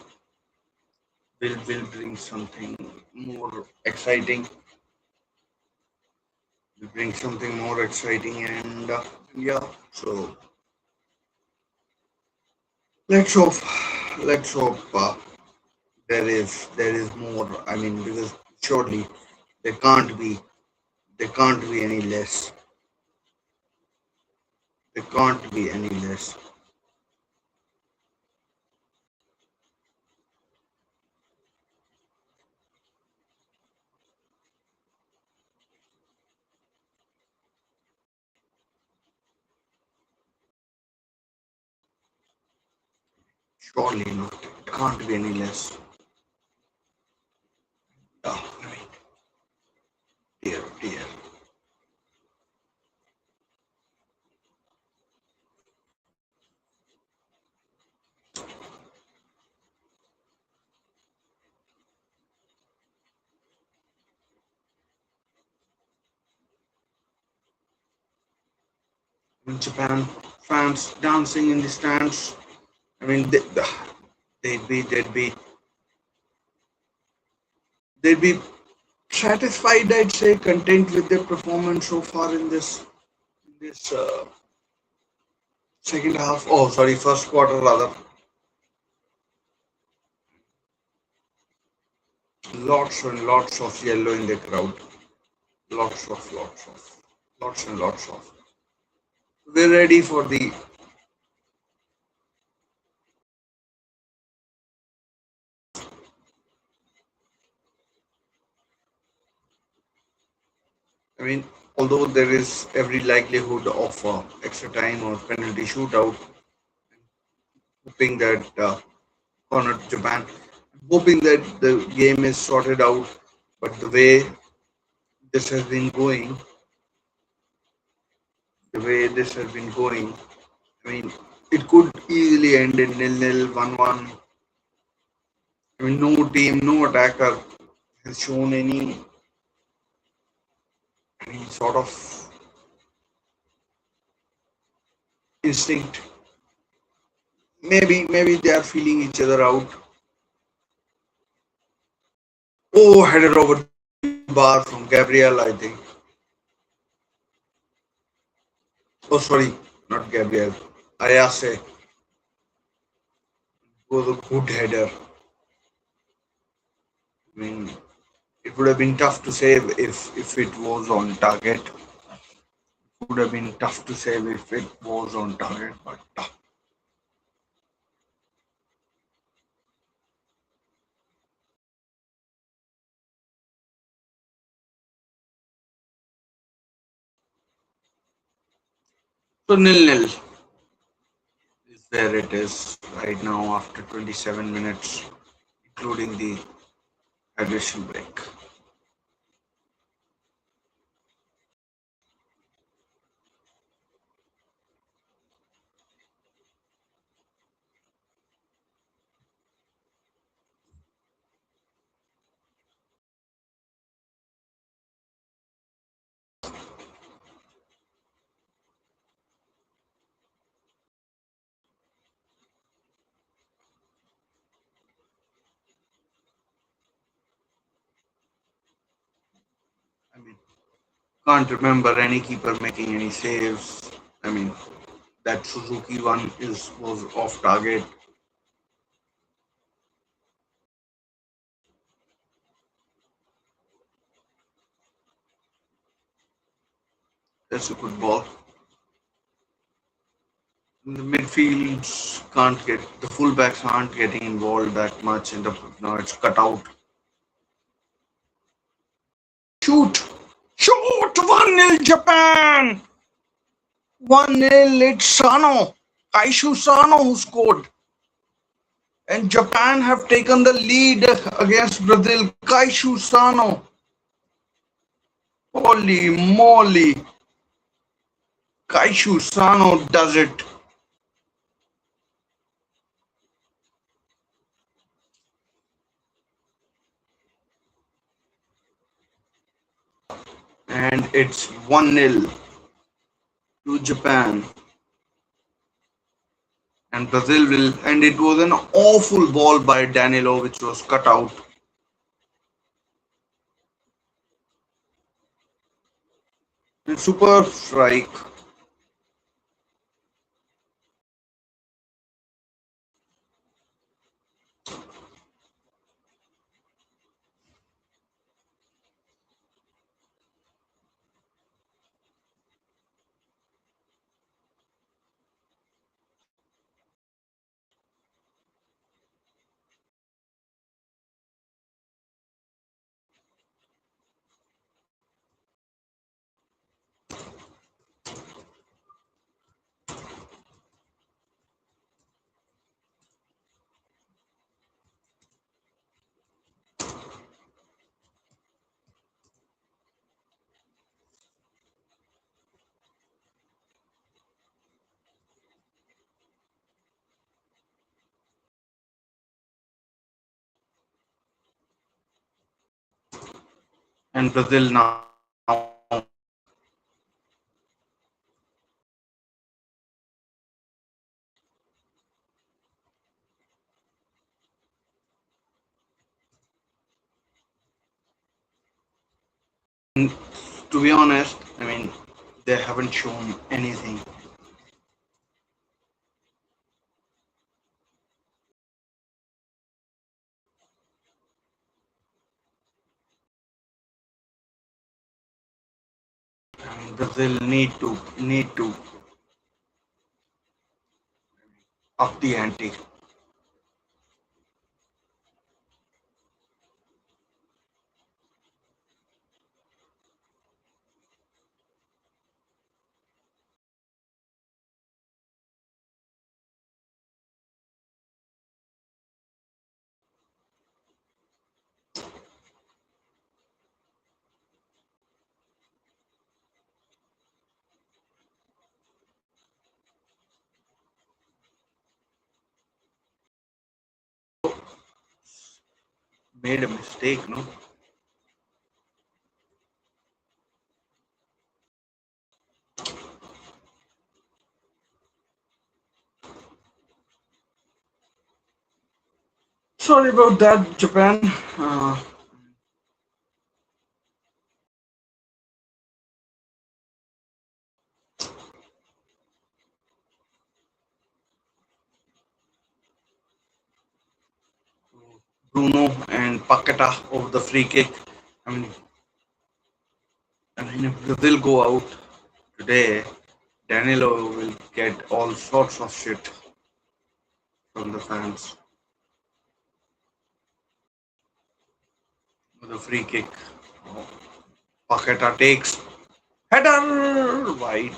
will bring something more exciting. Will bring something more exciting, and yeah. So let's hope. Let's hope there is more. I mean, because surely there can't be there can't be any less. There can't be any less. Surely not. It can't be any less. Oh, I mean, dear, dear. In Japan, fans dancing in the stands. I mean, they'd be satisfied. I'd say content with their performance so far in this second half. Oh, sorry, first quarter rather. Lots and lots of yellow in the crowd. Lots and lots of. We're ready for the. I mean, although there is every likelihood of extra time or penalty shootout, hoping that corner to Japan, hoping that the game is sorted out. But the way this has been going, the way this has been going, I mean, it could easily end in nil-nil, 1-1. I mean, no team, no attacker has shown any sort of instinct. Maybe they are feeling each other out. Oh, headed over the bar from Gabriel, I think. Oh, sorry, not Gabriel. Ayase. was a good header. I mean, it would have been tough to save if it was on target. Would have been tough to save if it was on target, but so nil-nil is where it is right now after 27 minutes, including the hydration break. I mean, can't remember any keeper making any saves. I mean, that Suzuki one is was off target. That's a good ball. The midfields can't get the fullbacks aren't getting involved that much in the no, it's cut out. Shoot! Shoot! 1-0 Japan! 1-0, it's Sano. Kaishu Sano who scored. And Japan have taken the lead against Brazil. Kaishu Sano. Holy moly. Kaishu Sano does it. And it's 1-0 to Japan. And Brazil will. And it was an awful ball by Danilo, which was cut out. And super strike. And Brazil now. To be honest, I mean, they haven't shown anything. I mean, Brazil need to up the ante. Made a mistake, no? Sorry about that, Japan. Uh, Bruno and Paqueta over the free kick. I mean, if Brazil go out today, Danilo will get all sorts of shit from the fans. With the free kick, Paqueta takes header wide,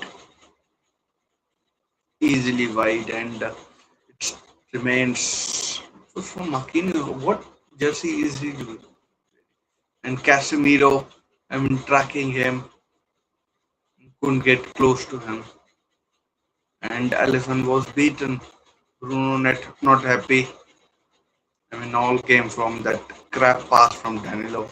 easily wide, and it remains from Aquino. What jersey is he doing? And Casemiro, I mean, tracking him, couldn't get close to him. And Allison was beaten. Bruno not happy. I mean, all came from that crap pass from Danilo.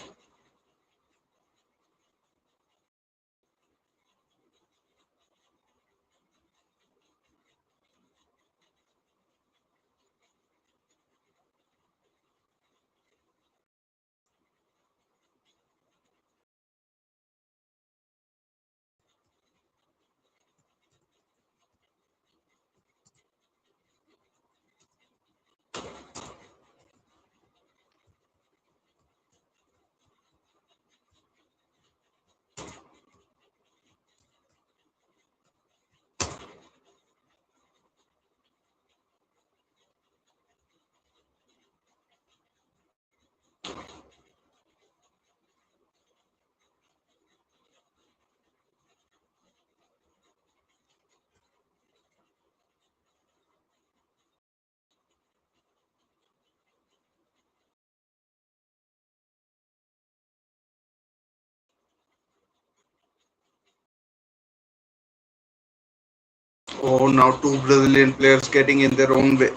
Oh, now two Brazilian players getting in their own way,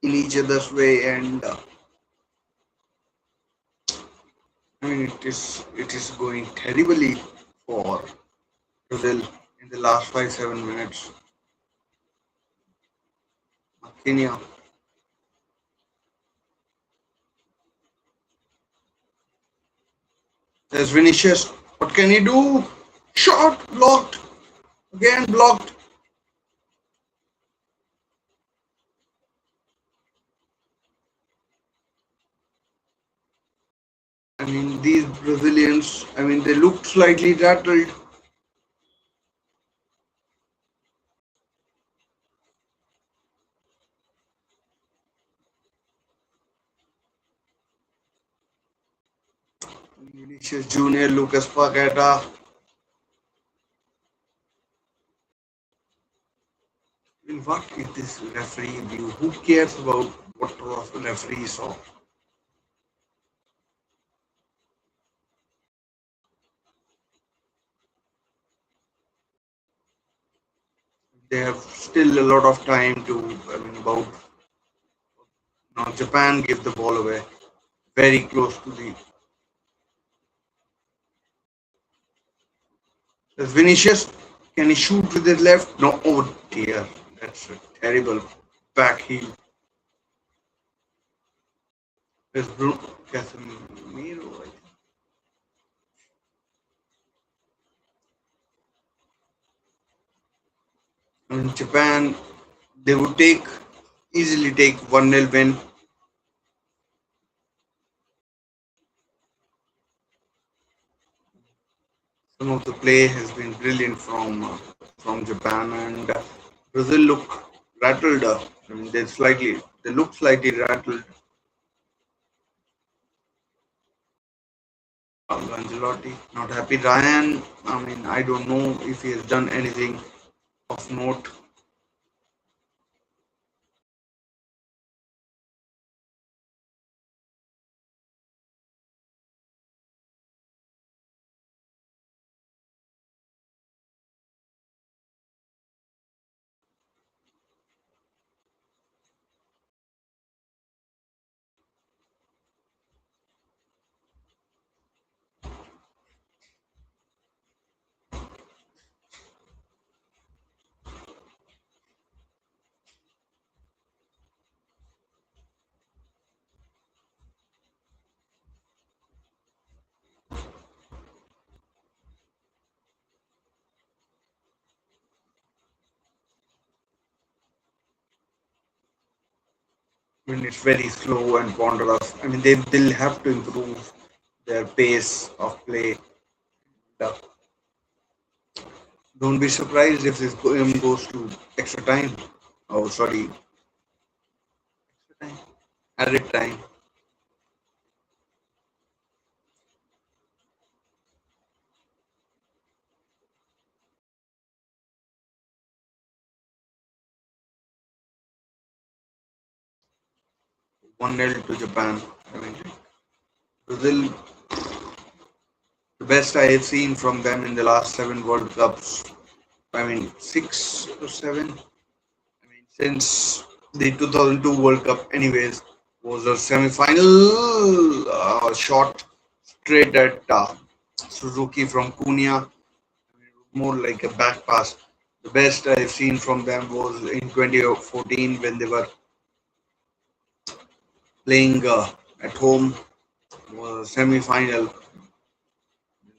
in each other's way, and I mean, it is going terribly for Brazil in the last 5-7 minutes. Kenya, there's Vinicius. What can he do? Shot blocked again, blocked. I mean, these Brazilians. I mean, they looked slightly rattled. Vinicius Junior, Lucas Paqueta. I mean, what is this referee view? Who cares about what the referee saw? They have still a lot of time to. I mean, about now Japan gave the ball away very close to the. There's Vinicius. Can he shoot with his left? No. Oh dear, that's a terrible back heel. There's Bruno Casemiro. I mean, Japan, they would easily take 1-0 win. Some of the play has been brilliant from Japan, and Brazil look rattled. I mean, they look slightly rattled. Angelotti not happy. Ryan, I mean, I don't know if he has done anything of note. I mean, it's very slow and ponderous. I mean, they'll have to improve their pace of play. Uh, Don't be surprised if this game goes to extra time. Oh, sorry, extra time, added time. 1-0 to Japan. I mean, Brazil, the best I have seen from them in the last seven World Cups. I mean, 6 or 7. I mean, since the 2002 World Cup, anyways, was a semi-final shot straight at Suzuki from Cunha, more like a back pass. The best I've seen from them was in 2014 when they were playing at home, was semi-final.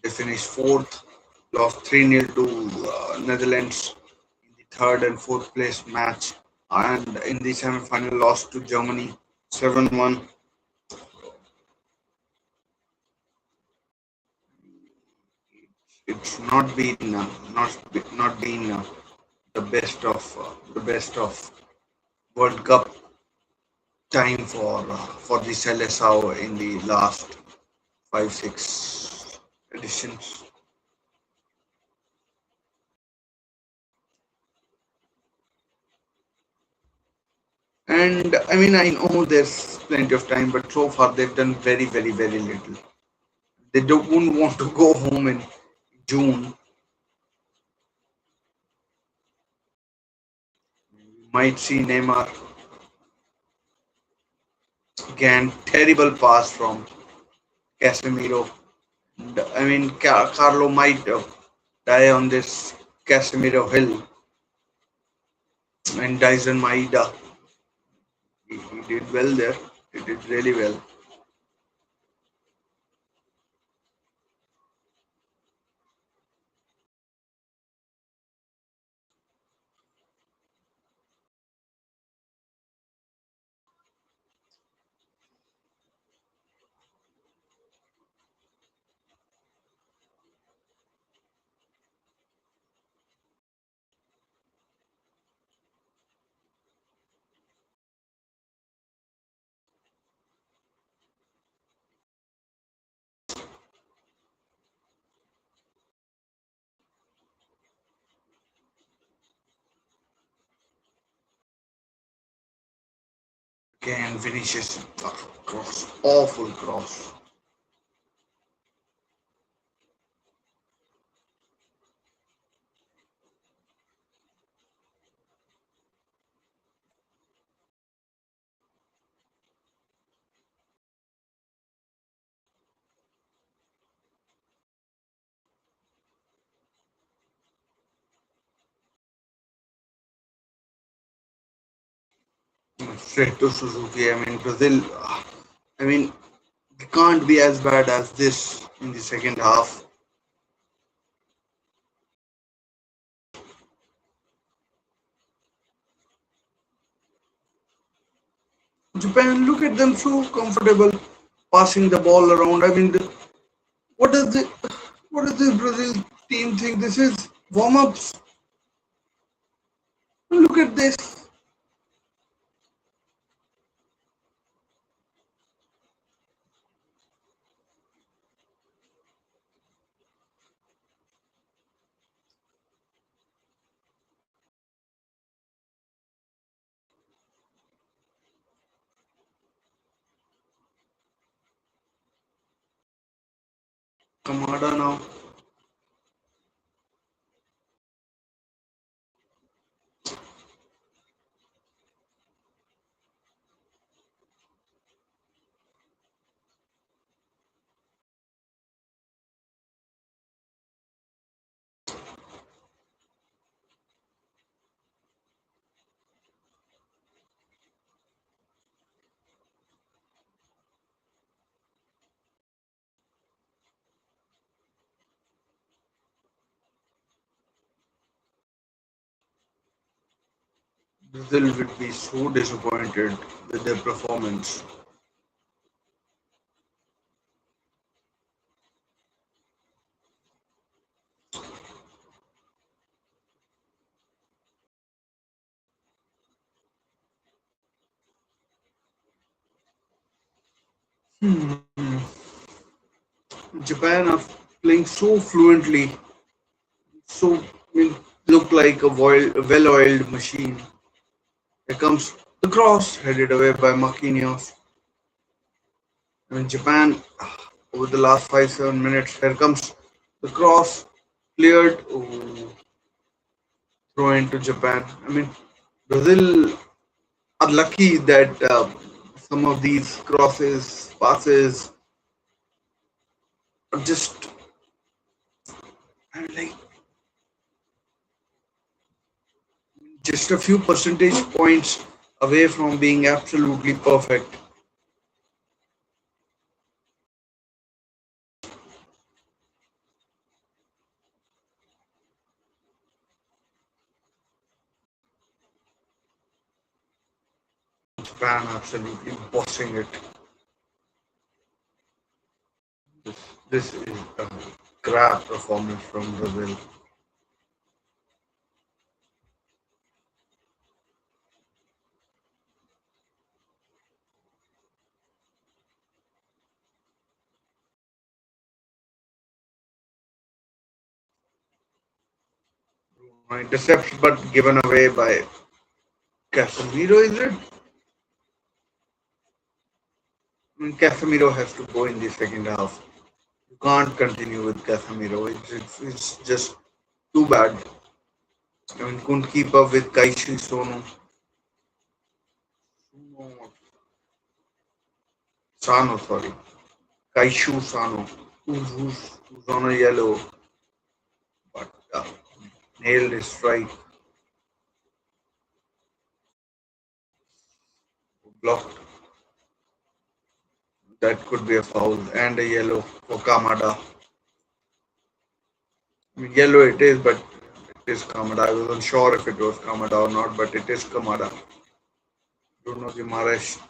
They finished fourth, lost 3-0 to Netherlands in the third and fourth place match, and in the semi-final lost to Germany 7-1. It's not been the best of World Cup time for the Selecao in the last 5-6 editions. And I mean, I know there's plenty of time, but so far they've done very little. They don't wouldn't want to go home in June. Might see Neymar again. Terrible pass from Casemiro. And, I mean, Carlo might die on this Casemiro hill. And Dyson Maida, he did well there. He did really well. Again, Vinicius cross, awful cross. Straight to Suzuki. I mean, Brazil. I mean, they can't be as bad as this in the second half. Japan, look at them, so comfortable passing the ball around. I mean, what does the what does the Brazil team think this is? Warm ups. Look at this. Kamada now. Brazil would be so disappointed with their performance. Japan are playing so fluently, so look like a well-oiled machine. Here comes the cross, headed away by Marquinhos. Japan, over the last 5-7 minutes, here comes the cross, cleared, throw into Japan. Brazil are lucky that some of these crosses, passes, are just like just a few percentage points away from being absolutely perfect. Japan absolutely bossing it. This is a crap performance from Brazil. Intercept but given away by Casemiro, is it? Casemiro has to go in the second half. You can't continue with Casemiro. It's just too bad. Couldn't keep up with Kaishi Sono. Sano, sorry. Kaishu Sano, who's on a yellow, but nailed his strike, blocked. That could be a foul and a yellow for Kamada. Yellow it is, but it is Kamada. I wasn't sure if it was Kamada or not, but it is Kamada. Bruno Guimaraes.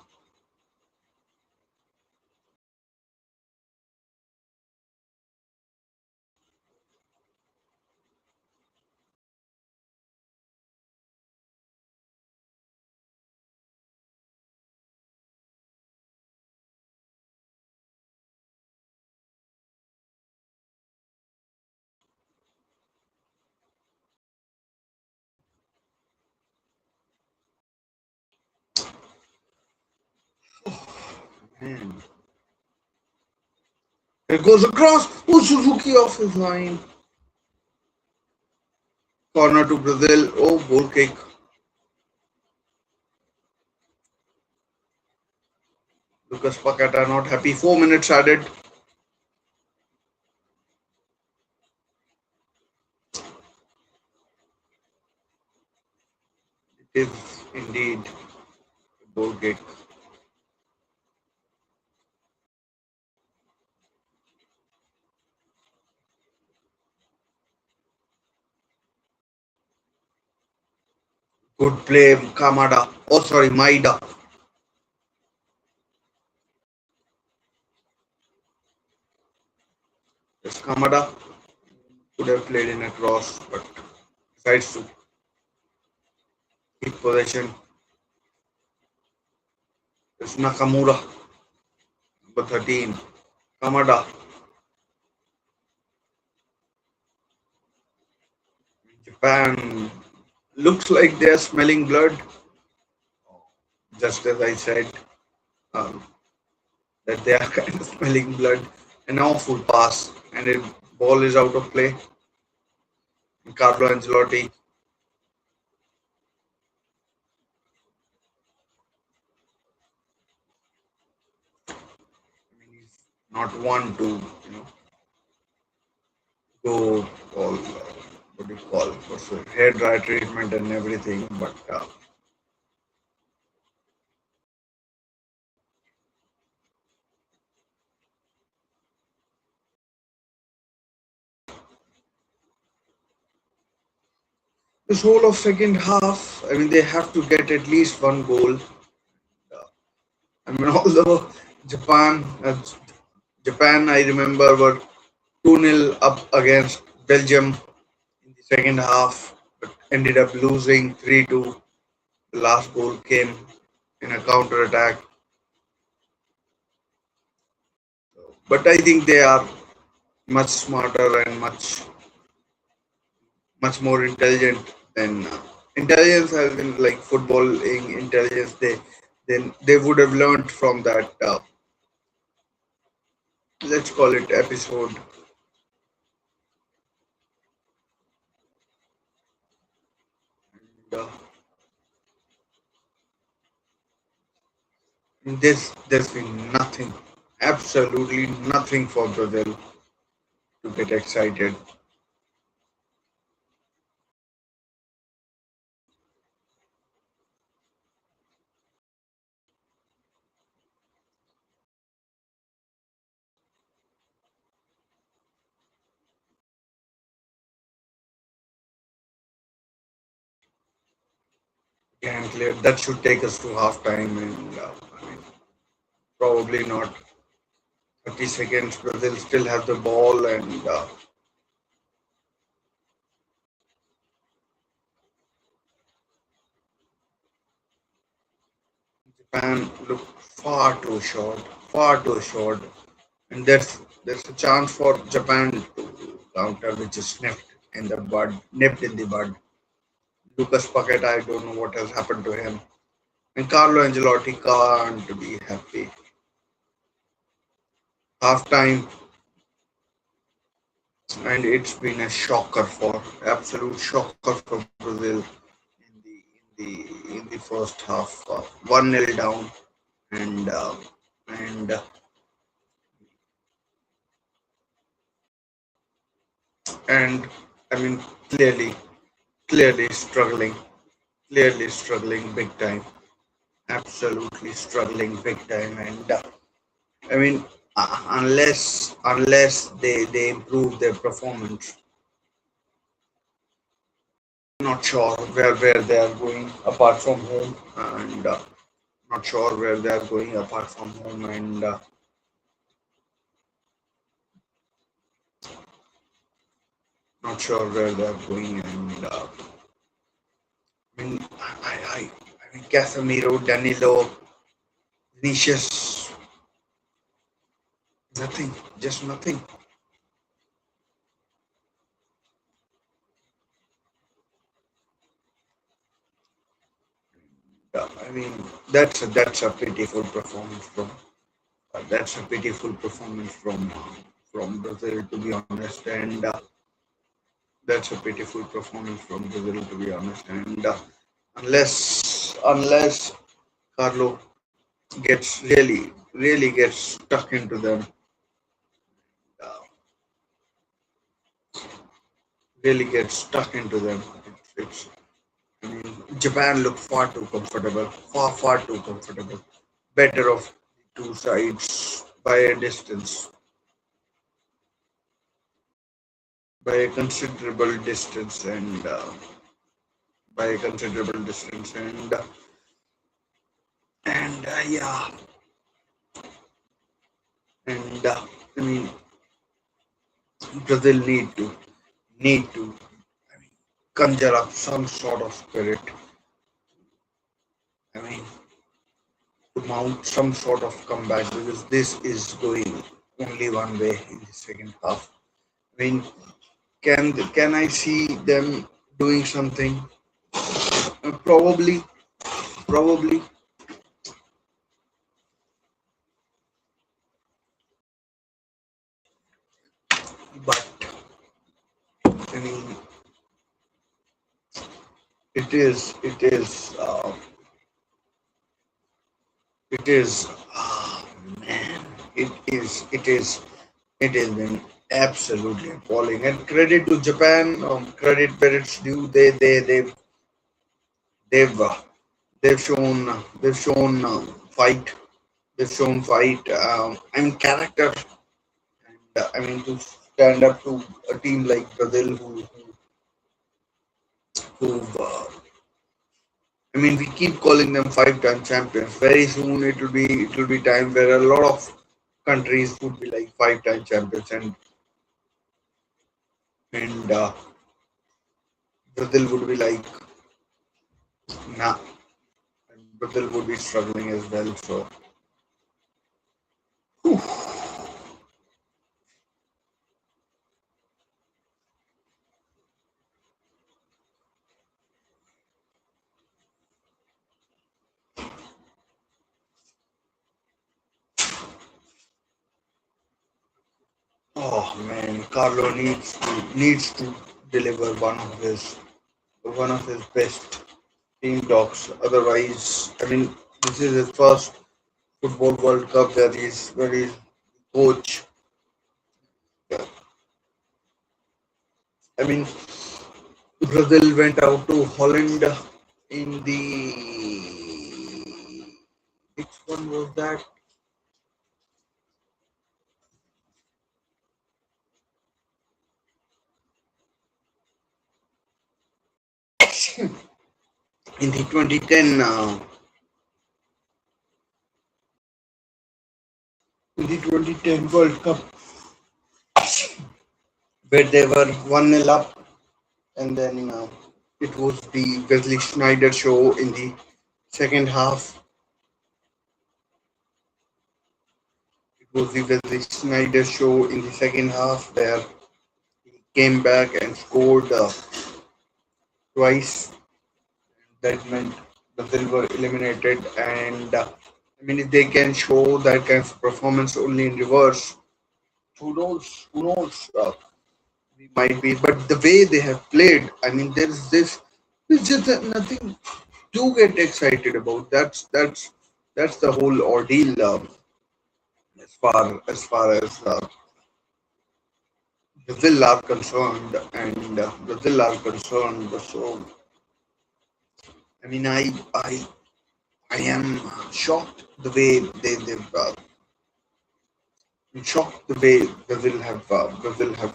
Man. It goes across. Oh, Suzuki off his line. Corner to Brazil. Oh, goal kick. Lucas Paqueta not happy. 4 minutes added. It is indeed a goal kick. Good play, Kamada. Oh, sorry, Maida. Yes, Kamada could have played in a cross, but decides to keep possession. It's Nakamura, number 13. Kamada. Japan looks like they're smelling blood, just as I said, um, that they are kind of smelling blood. An awful pass, and the ball is out of play. Carlo Ancelotti, he's not one to, go all, what do you call, what's the hair dry treatment and everything, but this whole of second half, I mean, they have to get at least one goal. I mean, although Japan, Japan, I remember were 2-0 up against Belgium in the second half, but ended up losing 3-2. The last goal came in a counter attack. But I think they are much smarter and much more intelligent than intelligence as in like footballing intelligence. They would have learned from that. Let's call it episode. And, there's been nothing, absolutely nothing for Brazil to get excited. And clear that should take us to half time, and I mean, probably not 30 seconds. Brazil still have the ball, and Japan look far too short, and there's a chance for Japan to counter, which is nipped in the bud. Lucas Paqueta, I don't know what has happened to him, and Carlo Ancelotti can't be happy. Half time, and it's been a shocker for absolute shocker for Brazil in the first half, 1-0 down, and and and I mean clearly clearly struggling clearly struggling big time, absolutely struggling big time, and I mean unless they improve their performance, not sure where they are going apart from home, and not sure where they are going apart from home, and not sure where they are going, and I mean I mean Casemiro, Danilo, Vinicius, nothing, just nothing. I mean that's a pitiful performance from Brazil, to be honest, and that's a pitiful performance from Brazil, to be honest, and unless Carlo gets really gets stuck into them, uh, really gets stuck into them. It's I mean, Japan looked far too comfortable, far too comfortable. Better of the two sides by a considerable distance, and by a considerable distance, and yeah, and I mean, Brazil need to conjure up some sort of spirit. I mean, to mount some sort of comeback, because this is going only one way in the second half. I mean, can I see them doing something? Probably, but I mean, it is, man, it has been absolutely appalling. And credit to Japan, credit where it's due. They've uh, they've shown fight. They've shown fight. I mean character, and I mean to stand up to a team like Brazil, who've I mean, we keep calling them five-time champions. Very soon, it will be time where a lot of countries would be like five-time champions, and Brazil would be like nah, and Brazil would be struggling as well. So, whew. Oh man, Carlo needs to deliver one of his best team talks. Otherwise, I mean, this is his first football World Cup where he's coach. I mean, Brazil went out to Holland in the which one was that? In the 2010 World Cup, where they were 1-0 up, and then it was the Wesley Schneider show in the second half. It was the Wesley Schneider show in the second half where he came back and scored twice. That meant Brazil were eliminated, and I mean, if they can show that kind of performance only in reverse, who knows? Who knows? We might be, but the way they have played, I mean, there's just nothing to get excited about. That's the whole ordeal as far as Brazil are concerned, and Brazil are concerned. So, I mean, I am shocked the way they've shocked the way Brazil have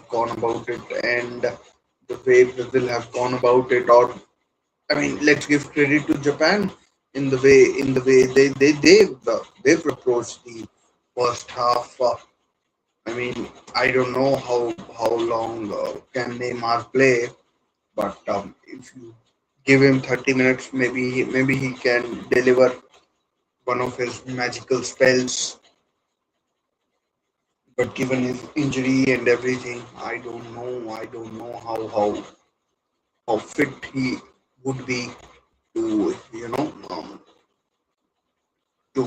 gone about it, and the way Brazil have gone about it. Or I mean, let's give credit to Japan in the way they've approached the first half. I mean, I don't know how long can Neymar play, but if you give him 30 minutes, maybe he can deliver one of his magical spells. But given his injury and everything, I don't know. I don't know how fit he would be to to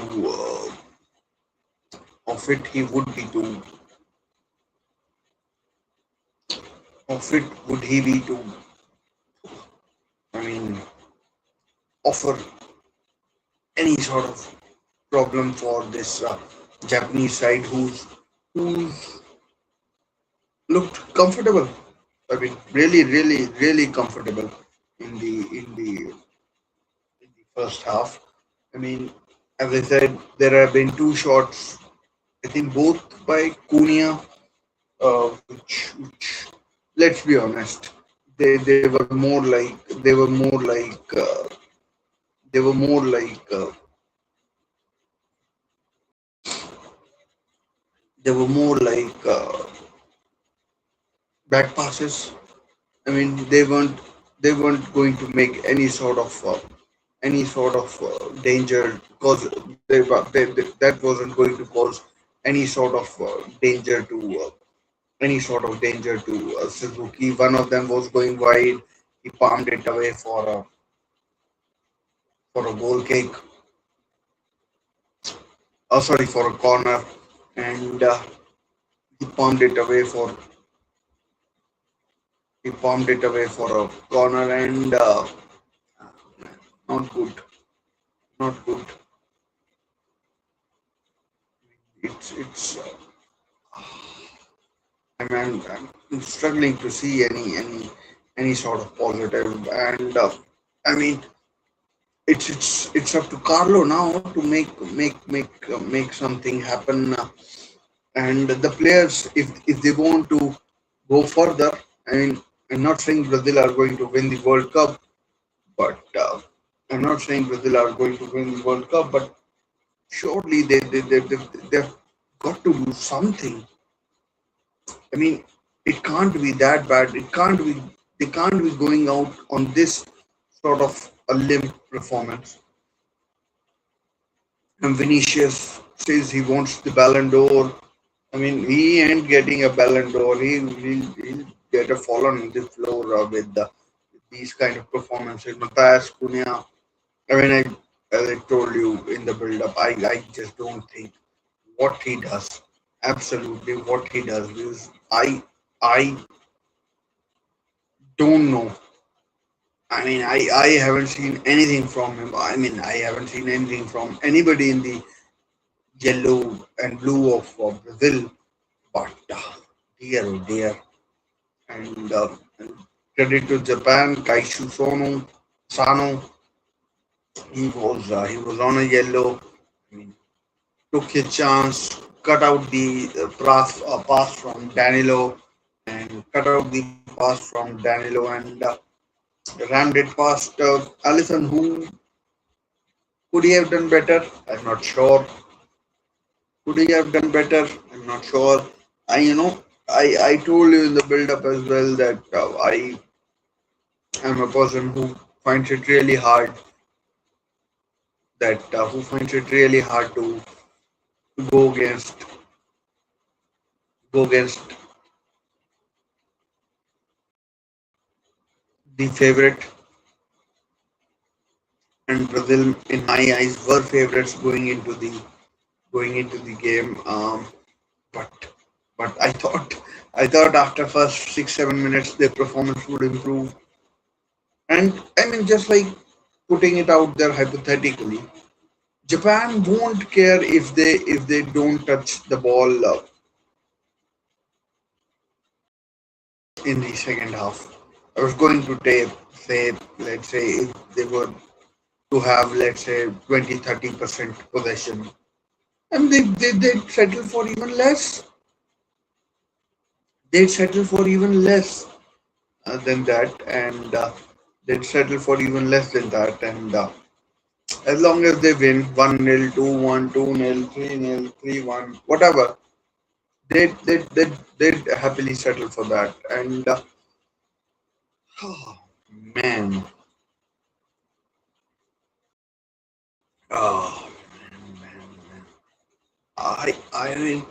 how fit he would be to how fit would he be to I mean offer any sort of problem for this Japanese side who's looked comfortable. I mean, really comfortable in the first half. I mean, as I said, there have been two shots. I think both by Cunha, which let's be honest, they were more like they were more like they were more like back passes. I mean, they weren't going to make any sort of danger, because that wasn't going to cause any sort of danger to Suzuki. One of them was going wide. He palmed it away for a goal kick. Oh, sorry, for a corner, and he palmed it away for a corner, and not good, not good. It's I'm struggling to see any sort of positive, and I mean, it's up to Carlo now to make something happen, and the players, if they want to go further, I mean. I'm not saying Brazil are going to win the World Cup, but I'm not saying Brazil are going to win the World Cup, but surely they've got to do something. I mean, it can't be that bad. It can't be. They can't be going out on this sort of a limp performance. And Vinicius says he wants the Ballon d'Or. I mean, he ain't getting a Ballon d'Or. He'll get a fall on the floor with these kind of performances. Matthias Cunha. I mean, as I told you in the build-up, I just don't think what he does. Absolutely, what he does is I don't know. I mean, I haven't seen anything from him. I mean, I haven't seen anything from anybody in the yellow and blue of Brazil. But dear, oh dear. And credit to Japan, Kaishu Sano. He was on a yellow. I mean, took his chance, cut out the pass from Danilo, and cut out the pass from Danilo and rammed it past Allison. Who could he have done better? I'm not sure. Could he have done better? I'm not sure. I told you in the build-up as well that I am a person who finds it really hard to go against the favorite, and Brazil, in my eyes, were favorites going into the game. But I thought after first 6-7 minutes their performance would improve. And I mean, just like putting it out there hypothetically, Japan won't care if they don't touch the ball in the second half. I was going to say, let's say, if they were to have, let's say, 20-30% possession, and they'd settle for even less. They'd settle for even less than that, and they'd settle for even less than that. And as long as they win 1-0, 2-1, 2-0, 3-0, 3-1, whatever, they'd happily settle for that. And oh, man, oh, man. I mean,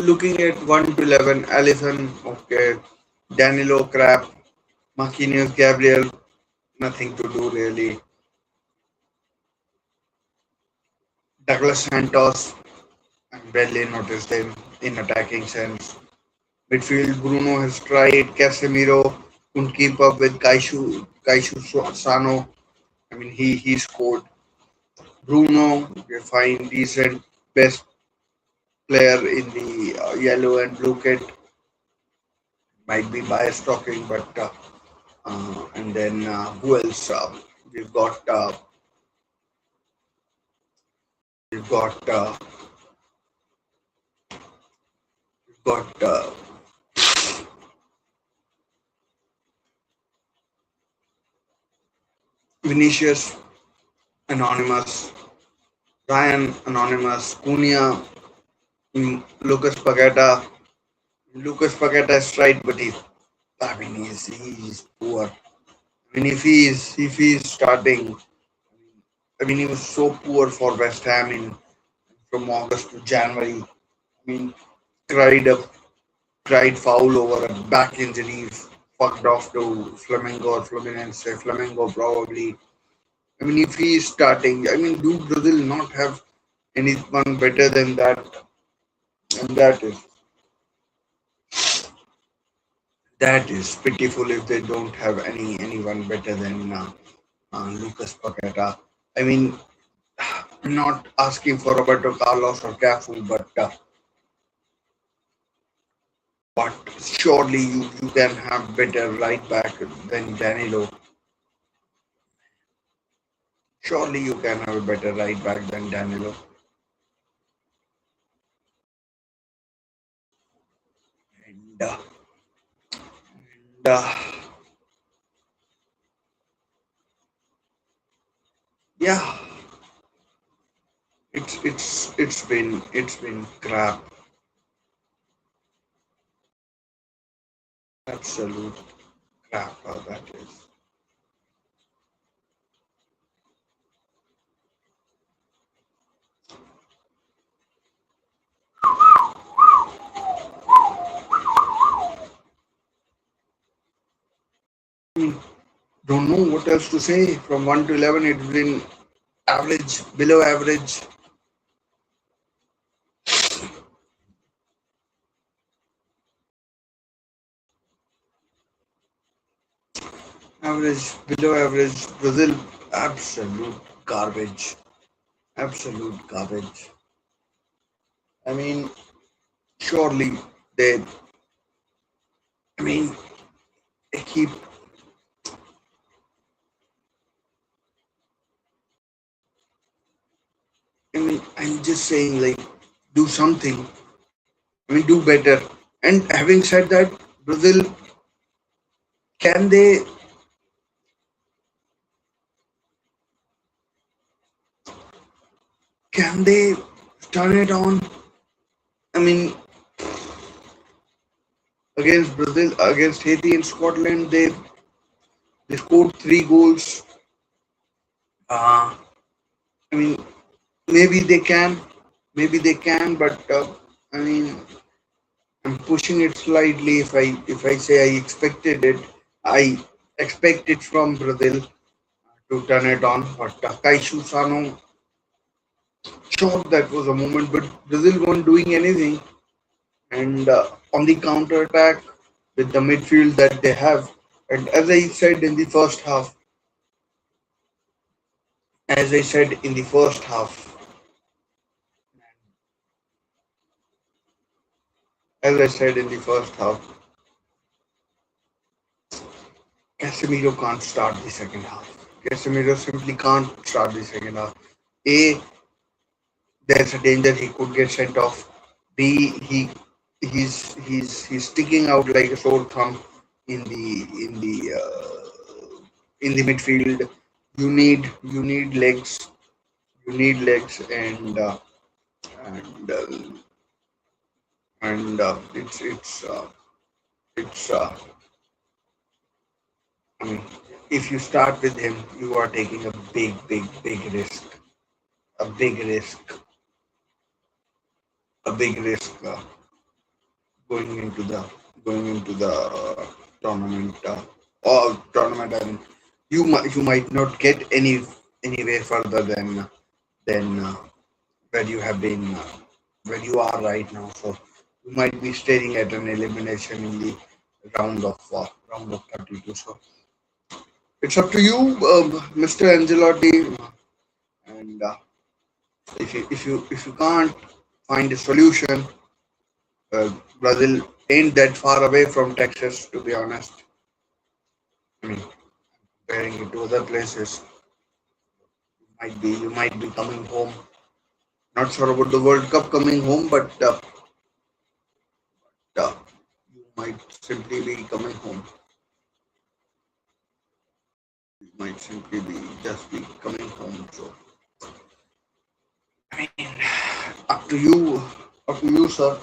looking at 1 to 11, Allison, okay, Danilo, crap, Marquinhos, Gabriel, nothing to do really. Douglas Santos, I barely noticed him in attacking sense. Midfield, Bruno has tried. Casemiro couldn't keep up with Kaishu Sano. I mean, he scored. Bruno, okay, fine, decent, best player in the yellow and blue kit. Might be bias talking, but and then who else? We've got uh, we've got we've got Vinicius, anonymous. Ryan, anonymous. Cunha, Lucas Paqueta. Lucas Paqueta is right, but he's poor. I mean, if he's starting, I mean, he was so poor for West Ham in from August to January. I mean, cried a cried foul over a back injury, fucked off to Flamengo or Fluminense, Flamengo probably. I mean, if he is starting, I mean, do Brazil not have anyone better than that? And that is pitiful if they don't have anyone better than Lucas Paqueta. I mean, I'm not asking for Roberto Carlos or Cafu, but surely you can have better right back than Danilo. Surely you can have a better right back than Danilo. And uh, yeah, it's been crap, absolute crap. That is. Don't know what else to say. From 1 to 11, it's been average, below average, average, below average. Brazil, absolute garbage. Absolute garbage. I mean, surely they, I mean, they keep, I mean, I'm just saying, like, do something. I mean, do better. And having said that, Brazil, can they, can they turn it on? I mean, against Brazil, against Haiti and Scotland, they scored 3 goals. Uh, I mean, maybe they can, but I mean, I'm pushing it slightly. If I say I expected it, I expect it from Brazil to turn it on. But Kaishu Sano, sure that was a moment, but Brazil weren't doing anything. And on the counter attack with the midfield that they have, and as I said in the first half, as I said in the first half, Casemiro can't start the second half. Casemiro simply can't start the second half. A, there's a danger he could get sent off. B, he's sticking out like a sore thumb in the midfield. You need legs. You need legs, and it's I mean, if you start with him, you are taking a big risk, a big risk, a big risk going into the going into the tournament or tournament, and you might not get anywhere further than where you have been, where you are right now. So you might be staring at an elimination in the round of 32. So it's up to you, Mr. Angelotti, and if you can't find a solution, Brazil ain't that far away from Texas, to be honest. I mean, comparing it to other places, you might be coming home. Not sure about the World Cup coming home, but you might simply be coming home. You might simply be just be coming home. So I mean, up to you, up to you, sir.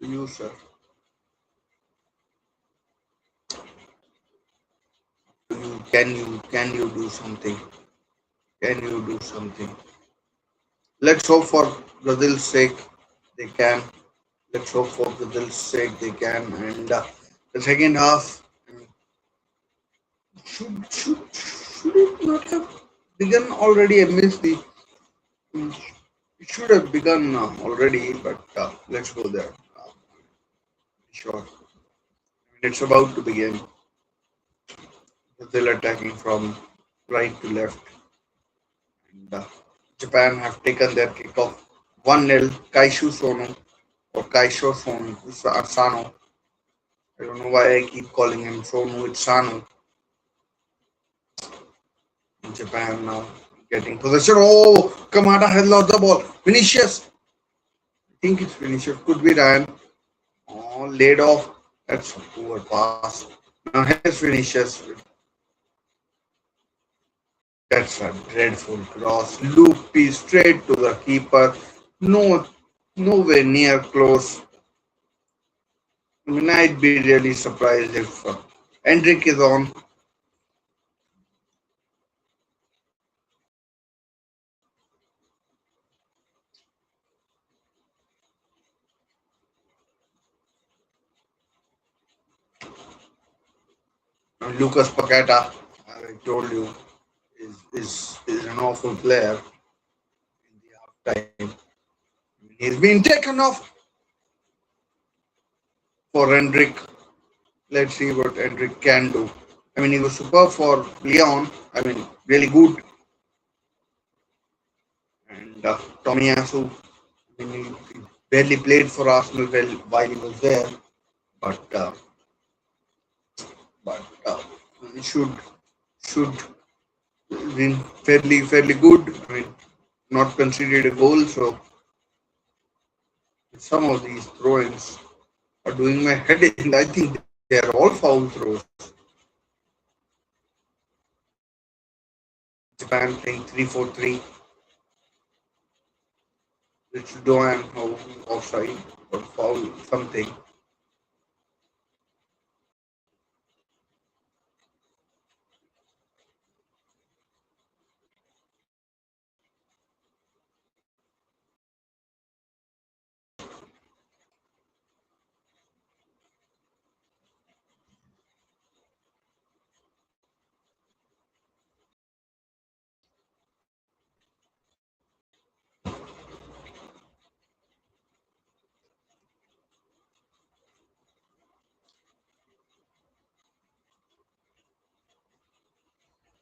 To you, sir. Can you do something? Can you do something? Let's hope for Brazil's sake they can. Let's hope for Brazil's sake they can. And the second half, should it not have begun already? I missed the. mm, It should have begun already, but let's go there. Sure. I mean, it's about to begin. Brazil attacking from right to left, and Japan have taken their kickoff 1-0. Kaishu Sono or Kaisho Sano. I don't know why I keep calling him Sonu. It's Sano. Japan now getting possession. Oh, Kamada has lost the ball. Vinicius. I think it's Vinicius. Could be Ryan. Oh, laid off. That's a poor pass. Now here's Vinicius. That's a dreadful cross. Loopy straight to the keeper. No, nowhere near close. I mean, I'd be really surprised if Hendrik is on. Lucas Paqueta, as I told you, is an awful player in the half time. He's been taken off for Hendrik. Let's see what Hendrik can do. I mean, he was superb for Leon. I mean, really good. And Tomiyasu, I mean, he barely played for Arsenal while he was there, but but he should been fairly good. I mean, not conceded a goal, so some of these throw-ins are doing my head in. I think they are all foul throws. Japan playing 3-4-3, which Doan offside or foul something.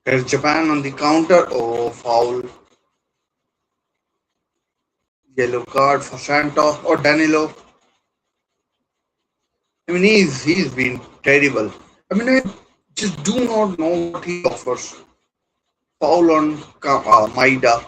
There's Japan on the counter. Oh, foul. Yellow card for Santos or Danilo. I mean, he's been terrible. I mean, I just do not know what he offers. Foul on Maida.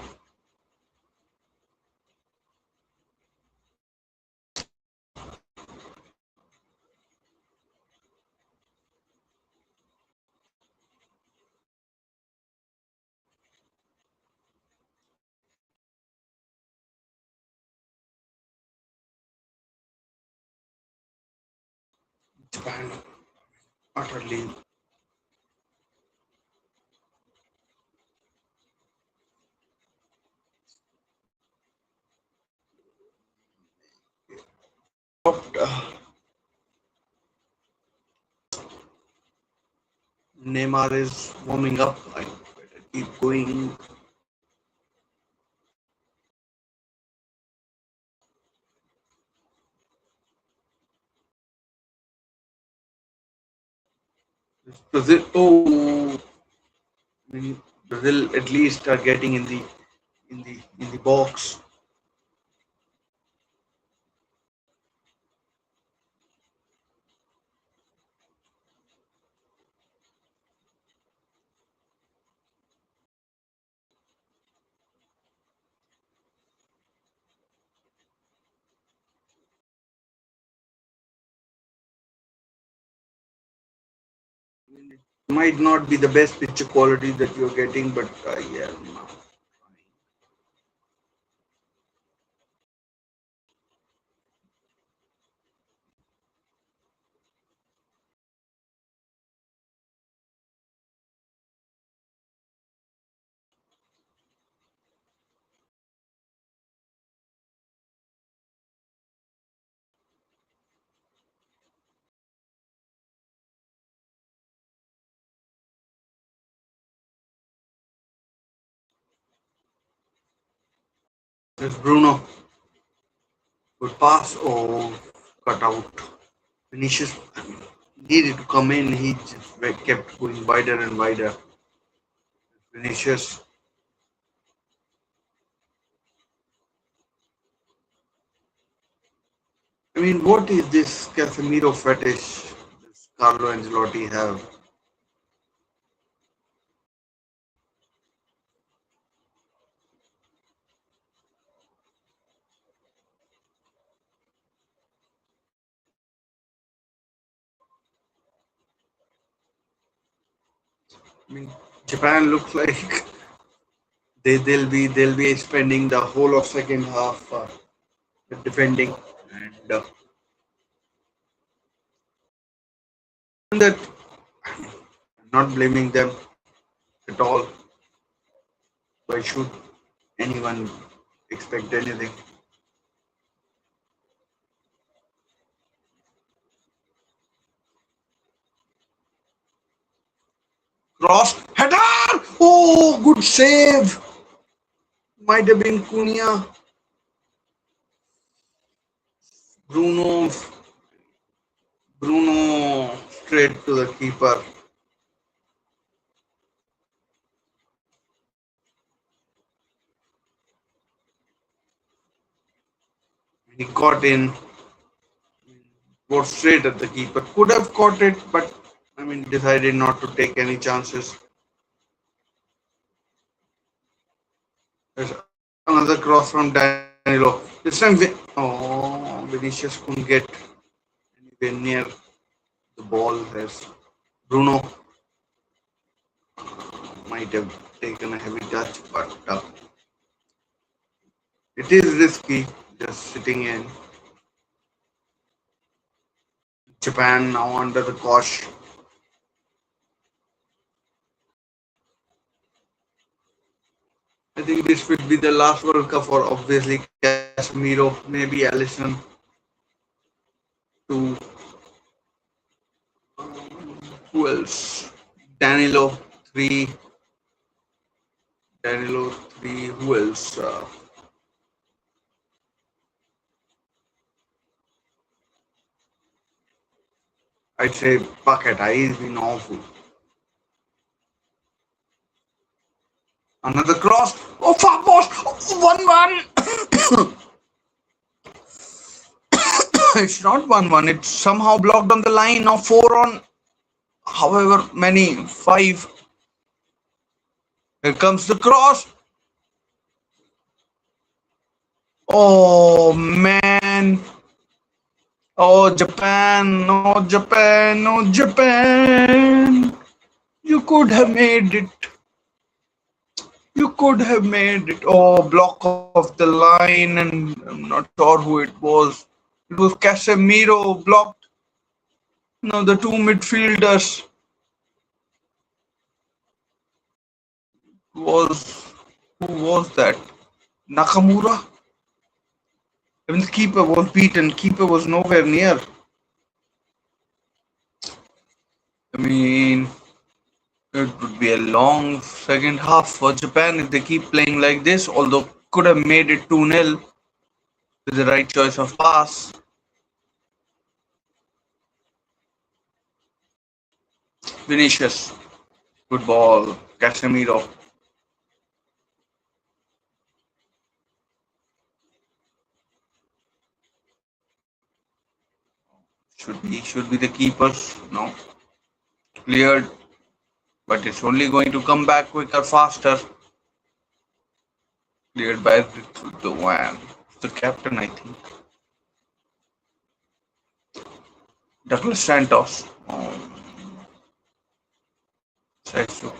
Japan utterly stopped. Neymar is warming up. I better keep going. Brazil. Oh, I mean, Brazil at least are getting in the box. Might not be the best picture quality that you're getting, but yeah. There's Bruno. Good pass. Oh, cut out. Vinicius needed to come in. He just kept going wider and wider. Vinicius. I mean, what is this Casemiro fetish? This Carlo Ancelotti have? I mean, Japan looks like they'll be spending the whole of second half defending, and that I'm not blaming them at all. Why should anyone expect anything? Cross header! Oh, good save! Might have been Cunha. Bruno, Bruno straight to the keeper. He got in, got straight at the keeper. Could have caught it, but I mean, decided not to take any chances. There's another cross from Danilo. This time, Vinicius couldn't get anywhere near the ball. There's Bruno might have taken a heavy touch, but it is risky just sitting in. Japan now under the cosh. I think this will be the last World Cup for obviously Casemiro, maybe Allison, to who else? Danilo, three. Danilo, three. Who else? I'd say Paqueta. He's been awful. Another cross. Oh, far post. 1-1. It's not 1-1. It's somehow blocked on the line. Now 4 on however many. 5. Here comes the cross. Oh, man. Oh, Japan. No, Japan. No, Japan. You could have made it. You could have made it. Oh, block off the line, and I'm not sure who it was. It was Casemiro blocked. Now the two midfielders was who was that? Nakamura? I mean, the keeper was beaten. Keeper was nowhere near. I mean, it would be a long second half for Japan if they keep playing like this. Although could have made it 2-0 with the right choice of pass. Vinicius, good ball. Casemiro. Should be the keepers. No, cleared, but it's only going to come back quicker, faster. Cleared by the one, the captain, I think. Douglas Santos. Oh, so.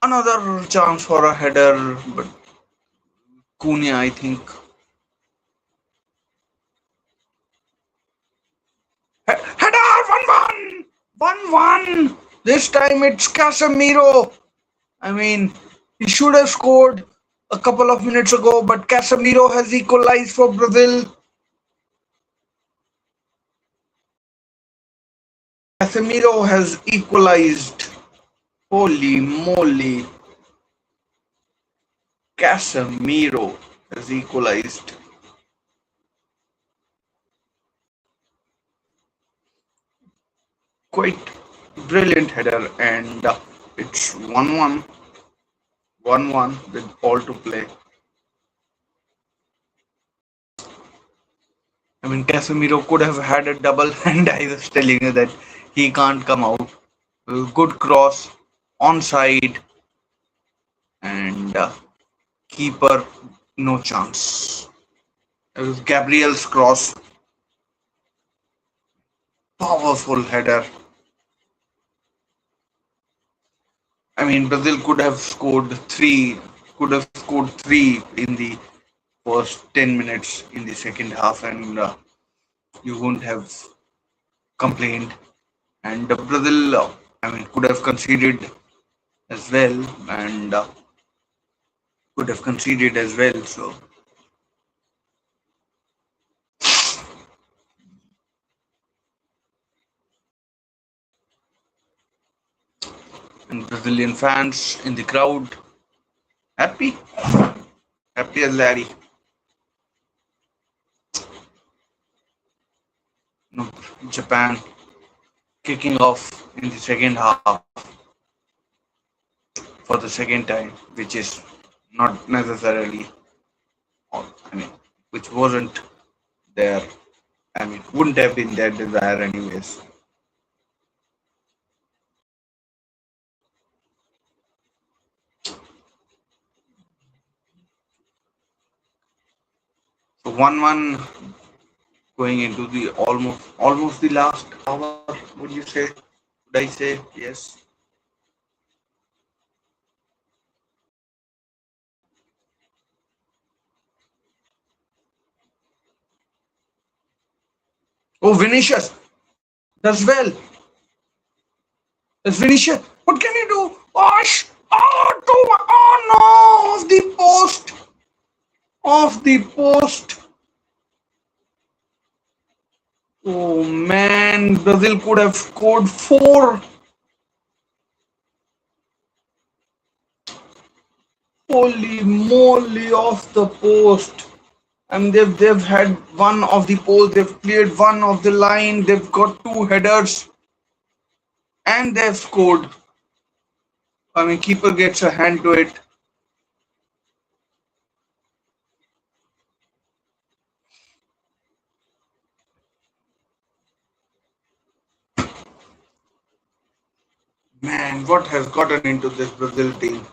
Another chance for a header, but Cunha, I think. Header, 1-1! 1-1! This time it's Casemiro. I mean, he should have scored a couple of minutes ago, but Casemiro has equalized for Brazil. Casemiro has equalized. Holy moly. Casemiro has equalized. Quite brilliant header, and it's 1-1. 1-1 with all to play. I mean, Casemiro could have had a double, and I was telling you that he can't come out. Good cross, onside, and Keeper, no chance. It was Gabriel's cross, powerful header. I mean, Brazil could have scored three in the first 10 minutes in the second half, and you wouldn't have complained. And Brazil, I mean, could have conceded as well, and could have conceded as well. So, and Brazilian fans in the crowd, happy, happy as Larry. No, Japan kicking off in the second half for the second time, which is not necessarily, I mean, which wasn't their, I mean, wouldn't have been their desire anyways. So 1-1 going into the almost the last hour. Would you say? Would I say yes? Oh, Vinicius does well. That's Vinicius. What can you do? Osh! Oh, oh no! Off the post! Off the post! Oh man, Brazil could have scored four. Holy moly, off the post. And they've had one of the poles, they've cleared one of the line, they've got two headers, and they've scored. I mean, keeper gets a hand to it. Man, what has gotten into this Brazil team?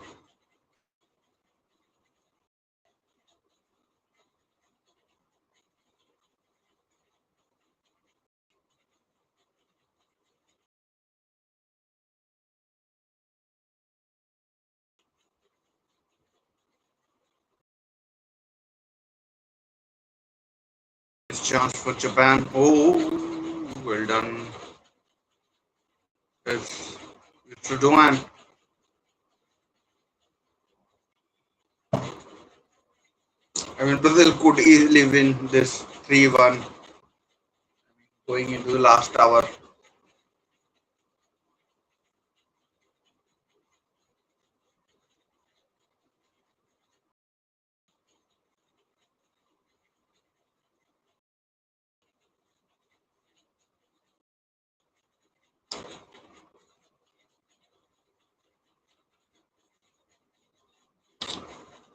This chance for Japan. Oh, well done. It's, it's Rudoan. I mean, Brazil could easily win this 3-1 going into the last hour.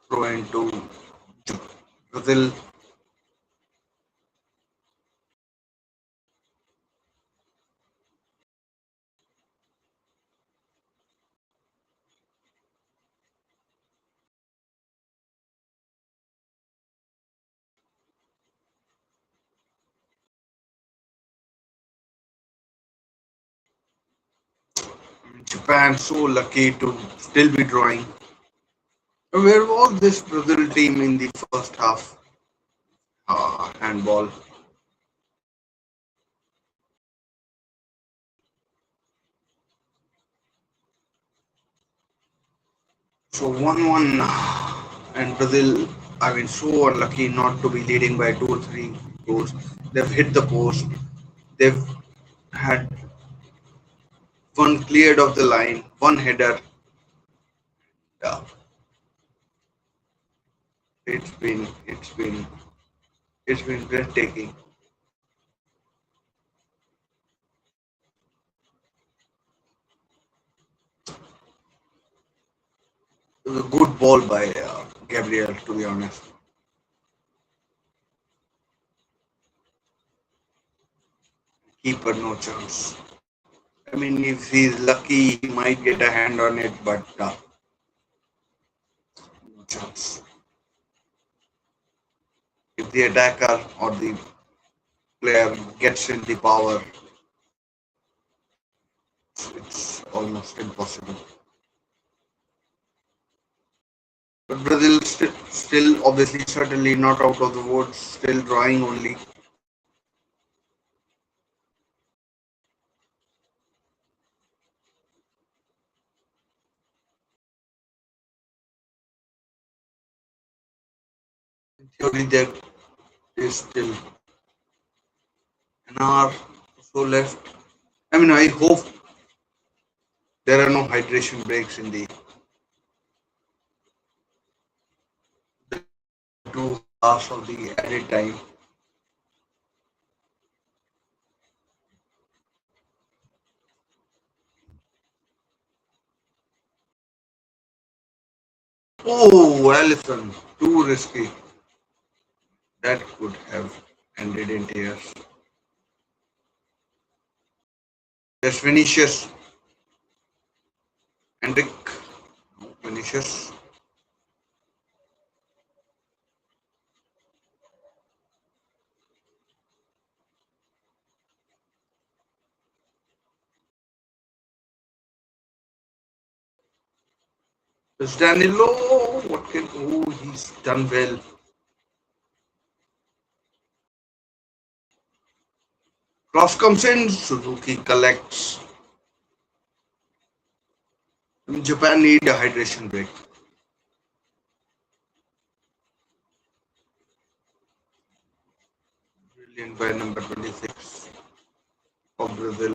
Throw into Brazil. Japan so lucky to still be drawing. Where was this Brazil team in the first half? Handball. So 1-1, and Brazil, I mean, so unlucky not to be leading by 2 or 3 goals. They've hit the post. They've had one cleared off the line, one header. Yeah, it's been it's been it's been breathtaking. It was a good ball by Gabriel, to be honest. Keeper no chance. I mean, if he's lucky, he might get a hand on it, but no chance. if the attacker or the player gets in the power, it's almost impossible. But Brazil still obviously certainly not out of the woods, still drawing only. In theory, there is still an hour or so left. I mean, I hope there are no hydration breaks in the 2 hours of the added time. Oh, Allison, too risky. That could have ended in tears. There's Vinicius and Rick. Vinicius. There's Danilo. What can. Oh, he's done well. Cross comes in. Suzuki collects. Japan need a hydration break. Brilliant by number 26 of Brazil.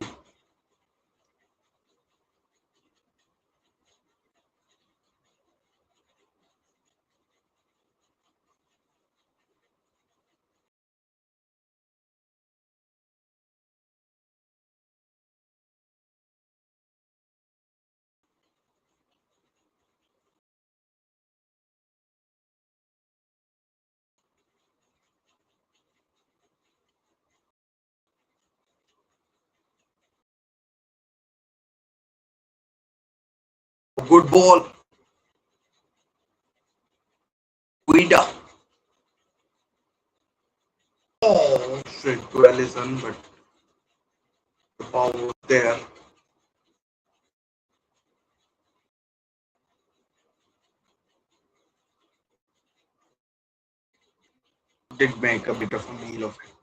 Good ball. Guida. Oh, straight to Allison, but the power was there. Did make a bit of a meal of it.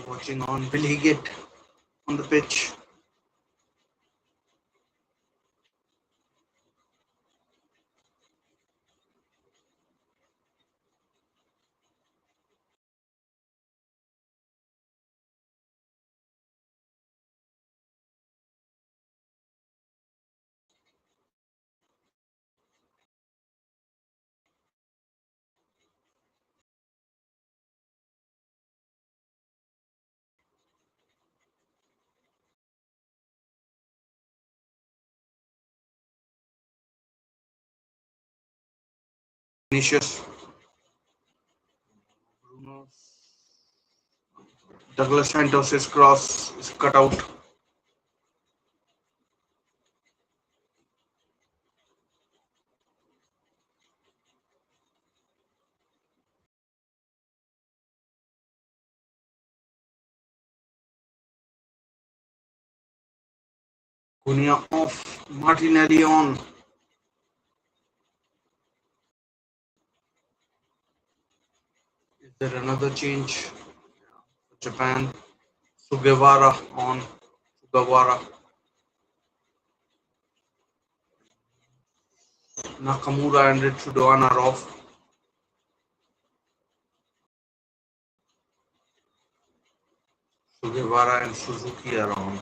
Watching on. Will he get on the pitch? Vinicius. Bruno. Douglas Santos' cross is cut out. Cunha off. Martinelli on. Is there another change for Japan? Sugawara on. Sugawara. Nakamura and Ritsudoan are off. Sugawara and Suzuki are on.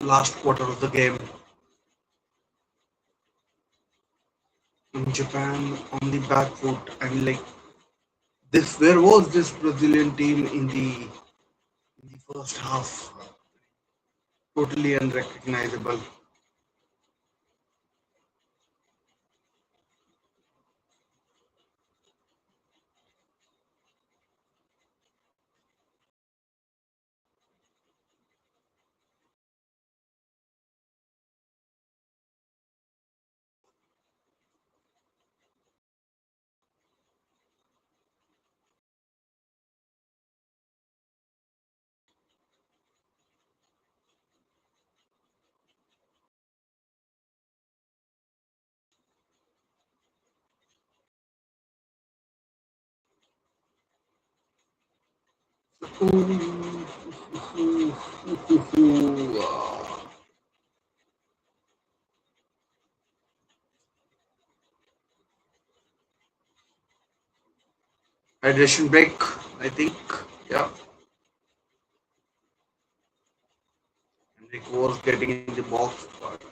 last quarter of the game. In Japan on the back foot. I mean, like this, where was this Brazilian team in the first half? Totally unrecognizable. Hydration break, I think. Yeah, Henrik was getting in the box, but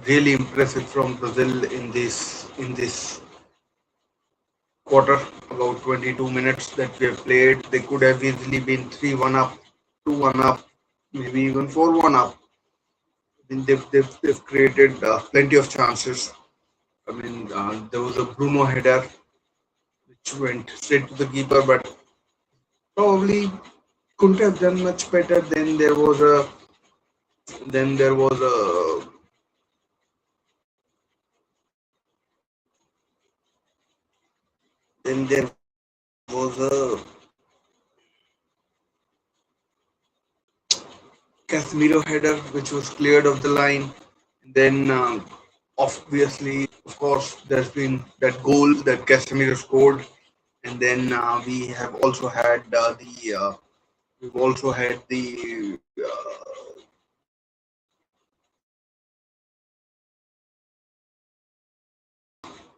really impressive from Brazil in this quarter. About 22 minutes that we have played, they could have easily been 3-1 up, 2-1 up, maybe even 4-1 up. I mean, they've created plenty of chances. I mean, there was a Bruno header which went straight to the keeper, but probably couldn't have done much better. Then there was a then there was a Casemiro header which was cleared of the line. Then obviously, of course, there's been that goal that Casemiro scored, and then we've also had we've also had the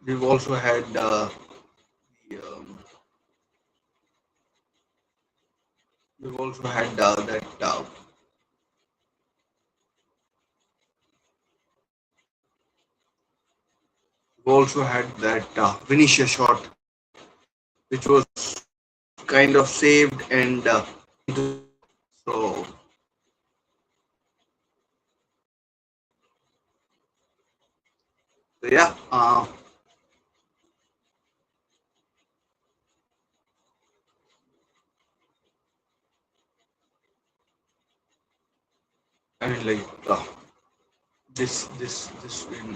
we've also had that we've also had that Vinicius shot which was kind of saved and so yeah. I mean, like this win.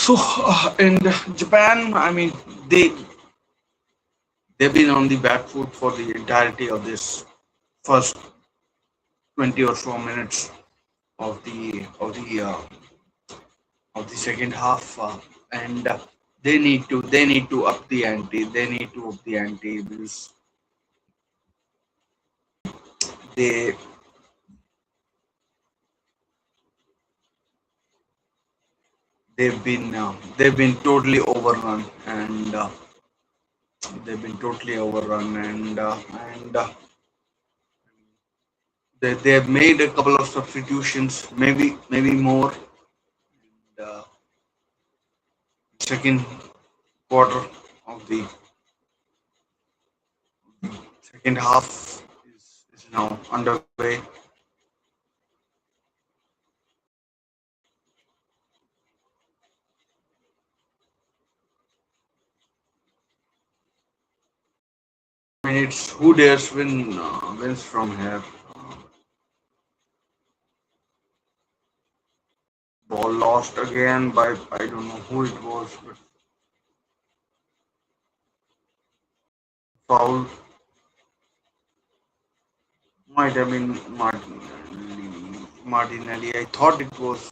So in Japan, I mean, they've been on the back foot for the entirety of this first 20 or so minutes of the second half, and they need to up the ante. They need to up the ante because they they've been totally overrun, and they've been totally overrun, and they've made a couple of substitutions, maybe more. The second quarter of the second half is now underway. I mean, it's who dares wins from here. Ball lost again by I don't know who it was, but foul might have been Martinelli. I thought it was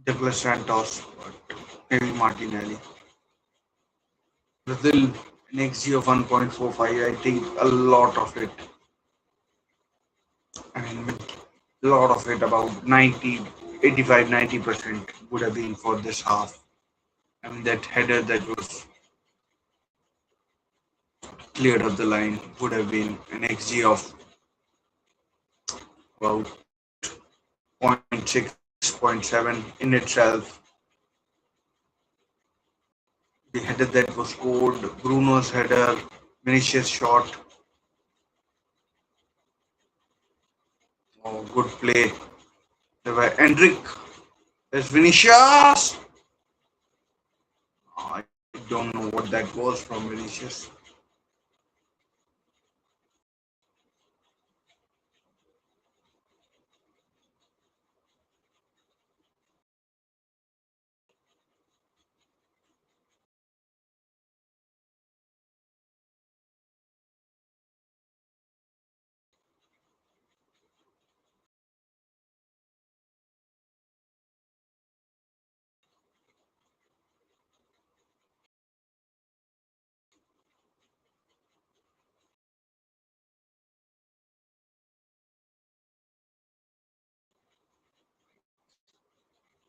Douglas Santos, but maybe Martinelli. Brazil an XG of 1.45. I think a lot of it. I mean, a lot of it, about 90, 85, 90% would have been for this half. I mean, that header that was cleared up the line would have been an XG of about 0.6, zero point 0.7 in itself. The header that was scored, Bruno's header, Vinicius shot, oh, good play by Endrick. There's Vinicius. I don't know what that was from Vinicius.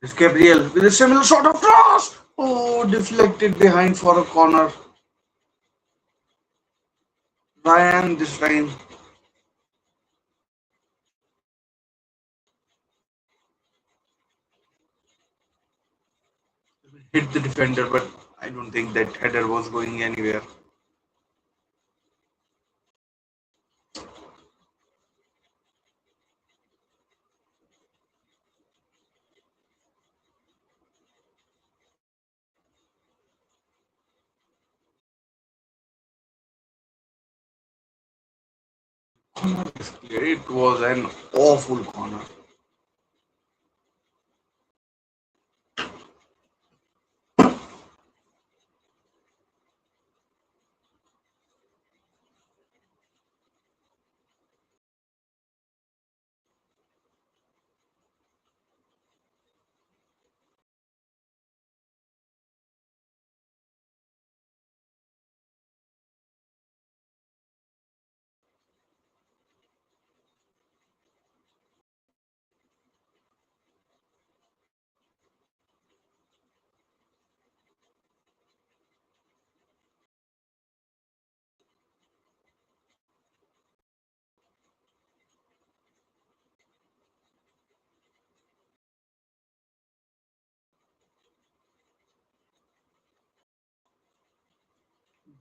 It's Gabriel with a similar sort of cross. Oh, deflected behind for a corner. Ryan this time hit the defender, but I don't think that header was going anywhere. Corner is clear. It was an awful corner.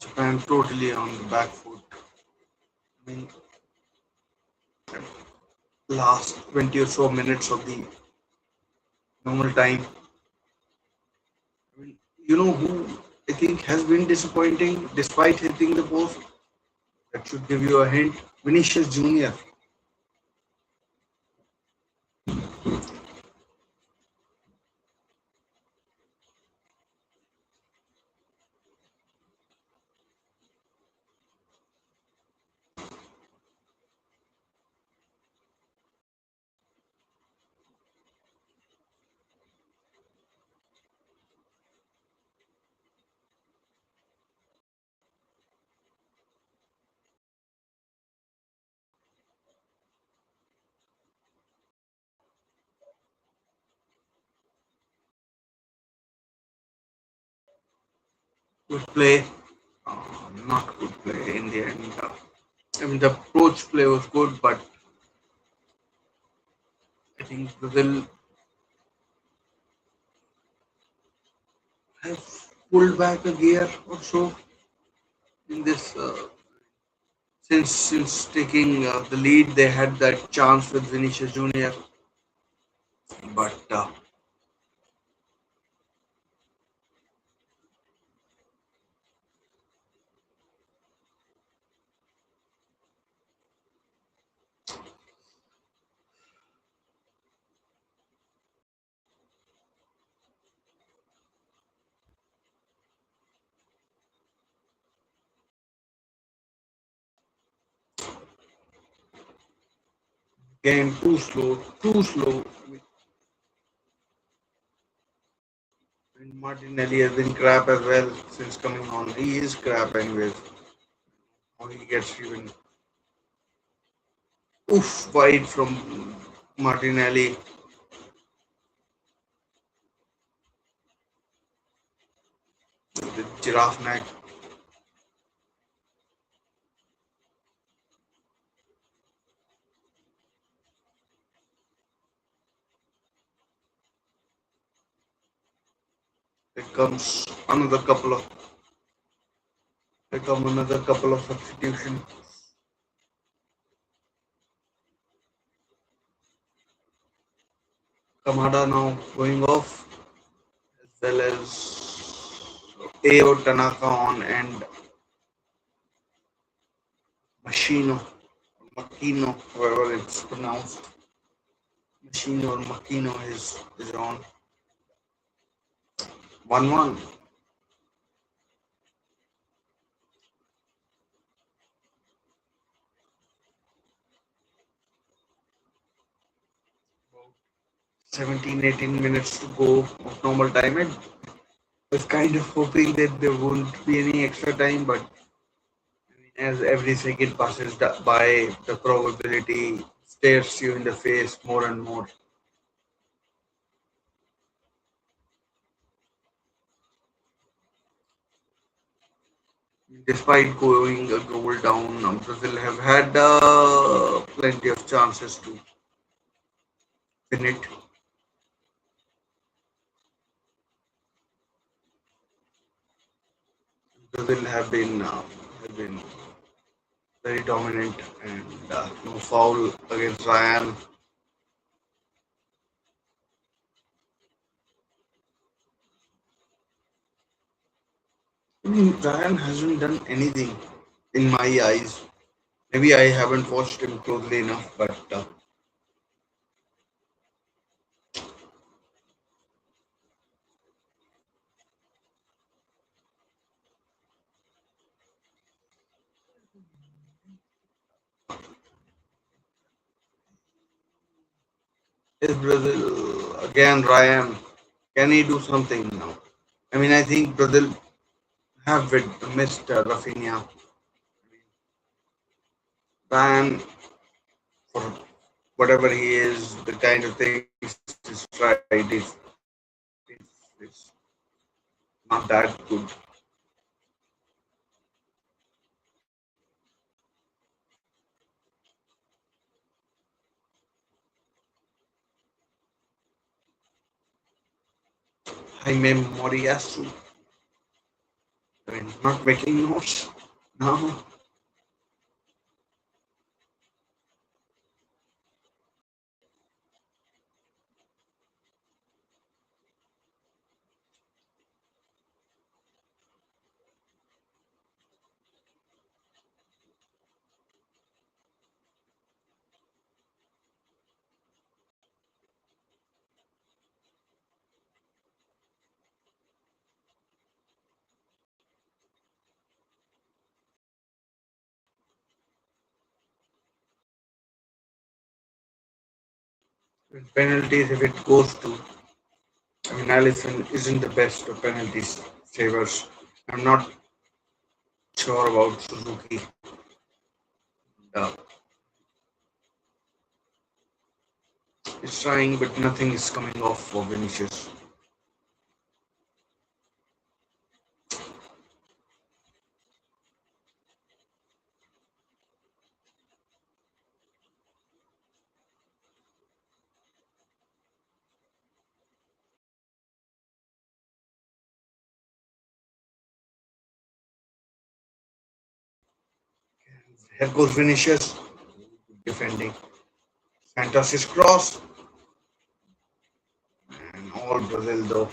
Japan totally on the back foot. I mean, last 20 or so minutes of the normal time. I mean, you know who I think has been disappointing despite hitting the post? That should give you a hint. Vinicius Jr. Good play. Not good play in the end. I mean, the approach play was good, but I think Brazil have pulled back a gear or so in this. Since taking the lead, they had that chance with Vinicius Junior, but Again, too slow, too slow. And Martinelli has been crap as well since coming on. He is crap anyways. How he gets even wide from Martinelli. The giraffe neck. There comes another couple of substitution. Kamada now going off as well as Ao Tanaka on and Machino, Makino, however it's pronounced. Machino or Makino is on 1-1. 17-18 minutes to go of normal time. I was kind of hoping that there won't be any extra time, but as every second passes by, the probability stares you in the face more and more. Despite going a goal down, Brazil have had plenty of chances to win it. Brazil have been very dominant and no foul against Ryan. I mean, Ryan hasn't done anything in my eyes. Maybe I haven't watched him closely enough, but is Brazil again? Ryan, can he do something now? I mean, I think Brazil have missed Rafinha. Ryan, for whatever he is, the kind of things he's tried is not that good. Jaime Moriyasu, I mean, not making notes now. Penalties, if it goes to, I mean, Allison isn't the best of penalties savers. I'm not sure about Suzuki. Uh, he's trying, but nothing is coming off for Vinicius. Here goes Vinicius defending. Fantastic cross and all Brazil though.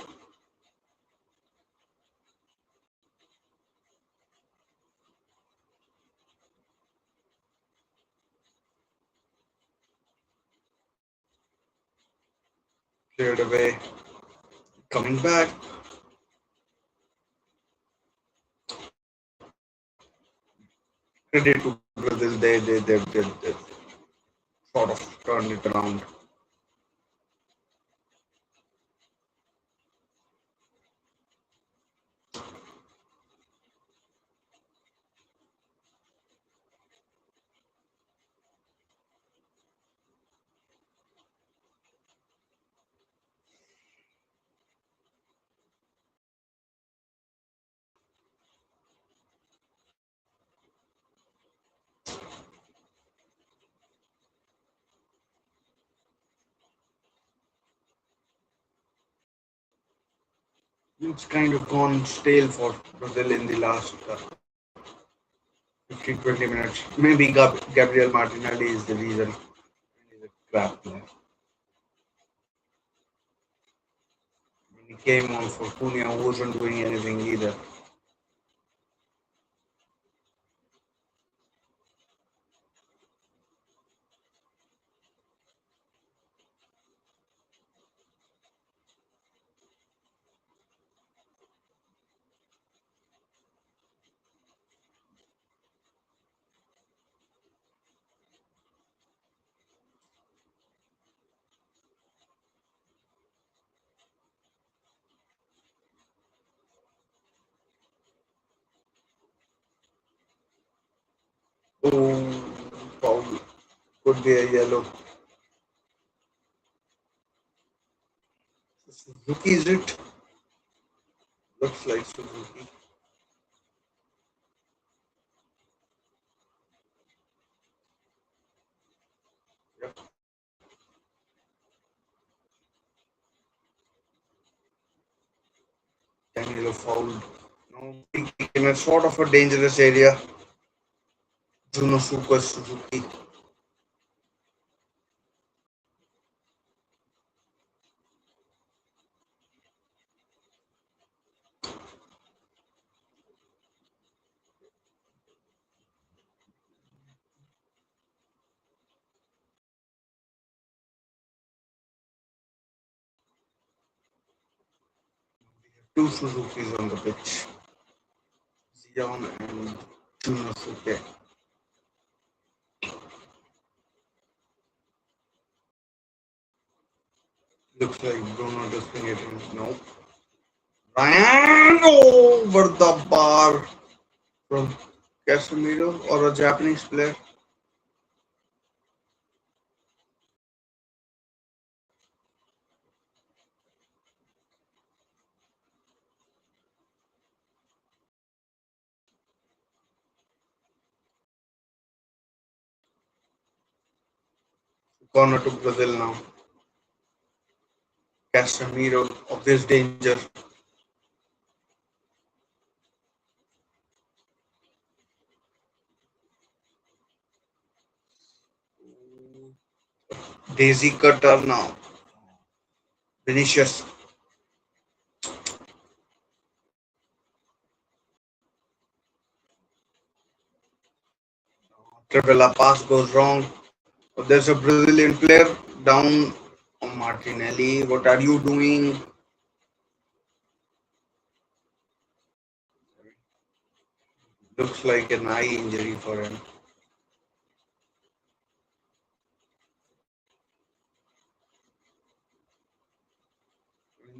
Cleared away. Coming back. Credit to Brazil. They sort of turned it around. It's kind of gone stale for Brazil in the last 15 20 minutes. Maybe Gabriel Martinelli is the reason. He's a crap player. When he came on for Cunha, wasn't doing anything either. Oh, foul. Could be a yellow. Suzuki, is it? Looks like Suzuki. Yep. Danilo fouled. No, free kick in a sort of a dangerous area. Junosuke Suzuki. Two Suzukis on the pitch. Zion and Junosuke. Looks like Bruno just hit him. No. Ryan over the bar from Casemiro or a Japanese player. Corner to Brazil now. Casemiro, obvious danger. Daisy cutter now. Vinicius. Trivela pass goes wrong. There's a Brazilian player down on Martinelli. What are you doing? Looks like an eye injury for him.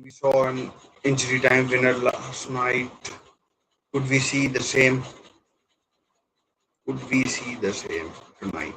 We saw an injury time winner last night. Could we see the same? Could we see the same tonight?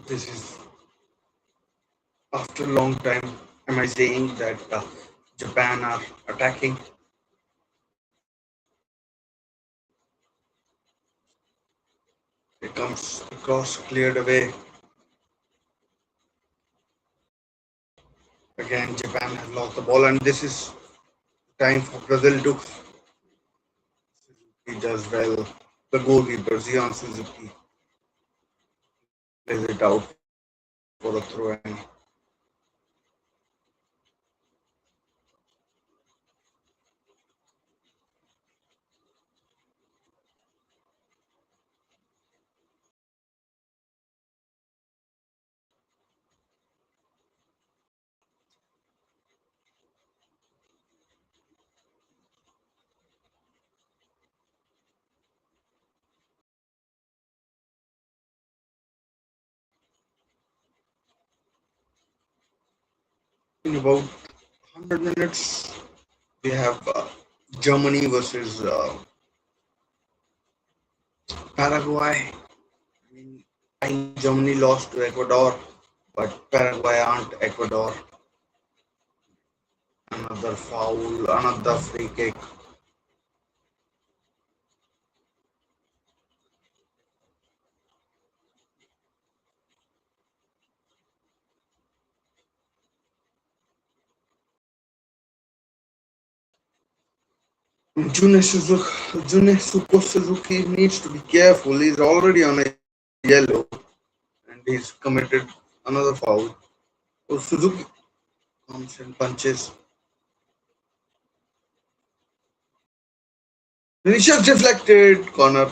This is after a long time. Am I saying that Japan are attacking? It comes across, cleared away. have lost the ball, and this is time for Brazil to. He does well. The goalkeeper Zion Suzuki plays it out for a throw in. In about 100 minutes, we have Germany versus Paraguay. I mean, I know Germany lost to Ecuador, but Paraguay aren't Ecuador. Another foul, another free kick. June Suzuki needs to be careful. He's already on a yellow and he's committed another foul. So Suzuki comes and punches. Vinicius deflected corner.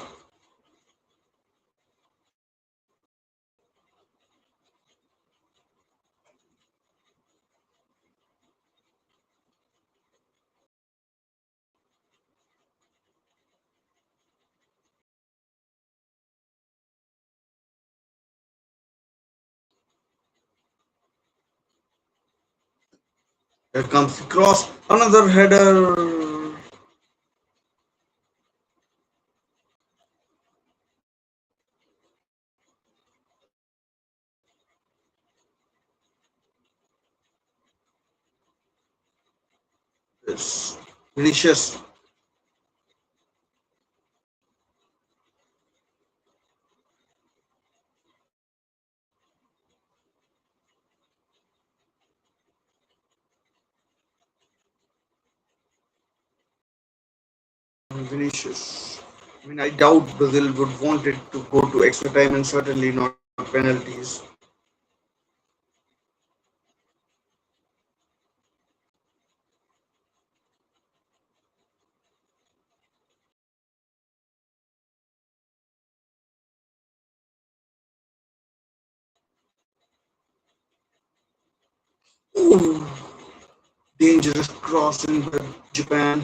Here comes the cross. Another header. Yes. Vinicius. Vinicius. I mean, I doubt Brazil would want it to go to extra time and certainly not penalties. Ooh, dangerous crossing by Japan.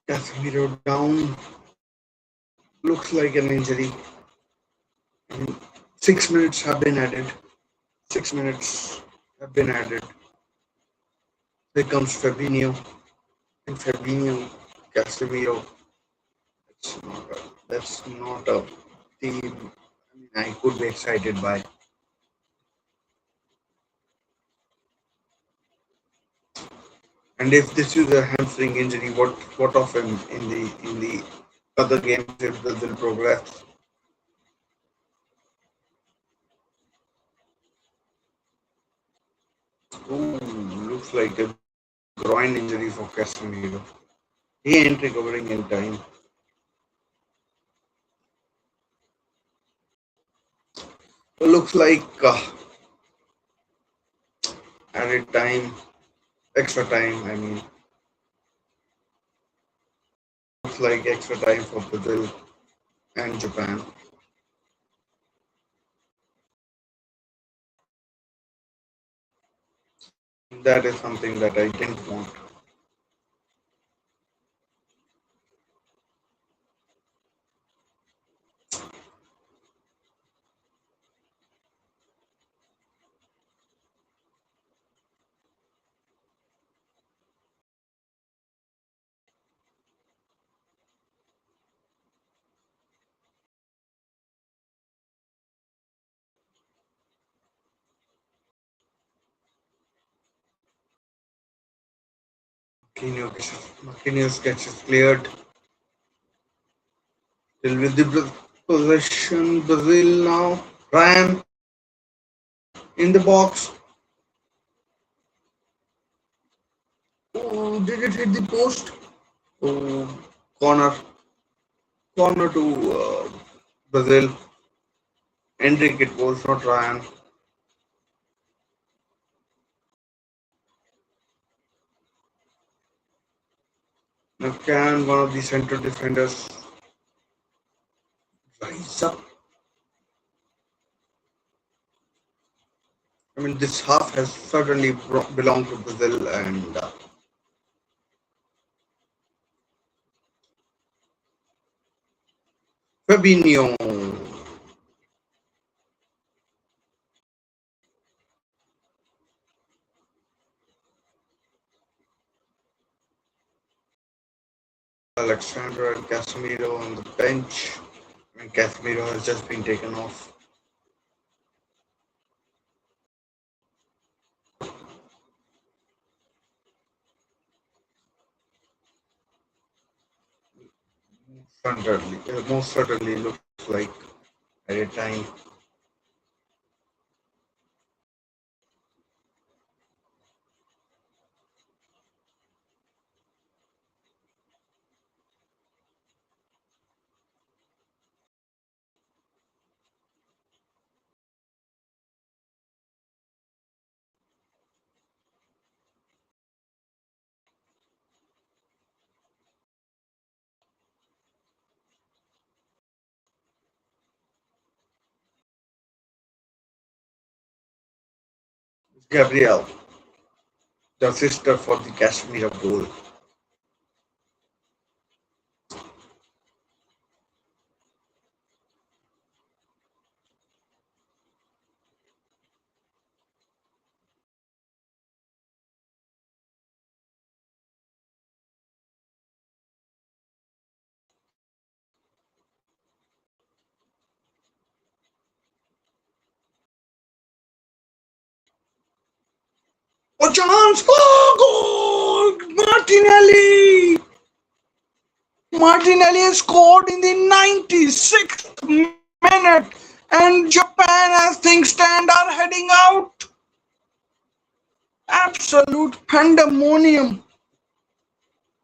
Casemiro down. Looks like an injury. I mean, 6 minutes have been added. 6 minutes have been added. Here comes Fabinho. And Fabinho, Casemiro. That's not a team I could be excited by. And if this is a hamstring injury, what of him in the other games if Brazil progress? Ooh, looks like a groin injury for Casemiro. He ain't recovering in time. Looks like added time, extra time. I mean, looks like extra time for Brazil and Japan. That is something that I didn't want. Marquinhos gets it cleared. Still with the possession. Brazil now. Ryan in the box. Oh, did it hit the post? Oh, corner. Corner to Brazil. Endrick it was, not Ryan. Now can one of the central defenders rise up? I mean, this half has certainly belonged to Brazil and Fabinho. Alexander and Casemiro on the bench. I mean, Casemiro has just been taken off. Most certainly looks like at a time. Gabriel, the sister for the Casemiro goal. Oh, chance! Oh, goal! Martinelli! Martinelli has scored in the 96th minute, and Japan, as things stand, are heading out. Absolute pandemonium.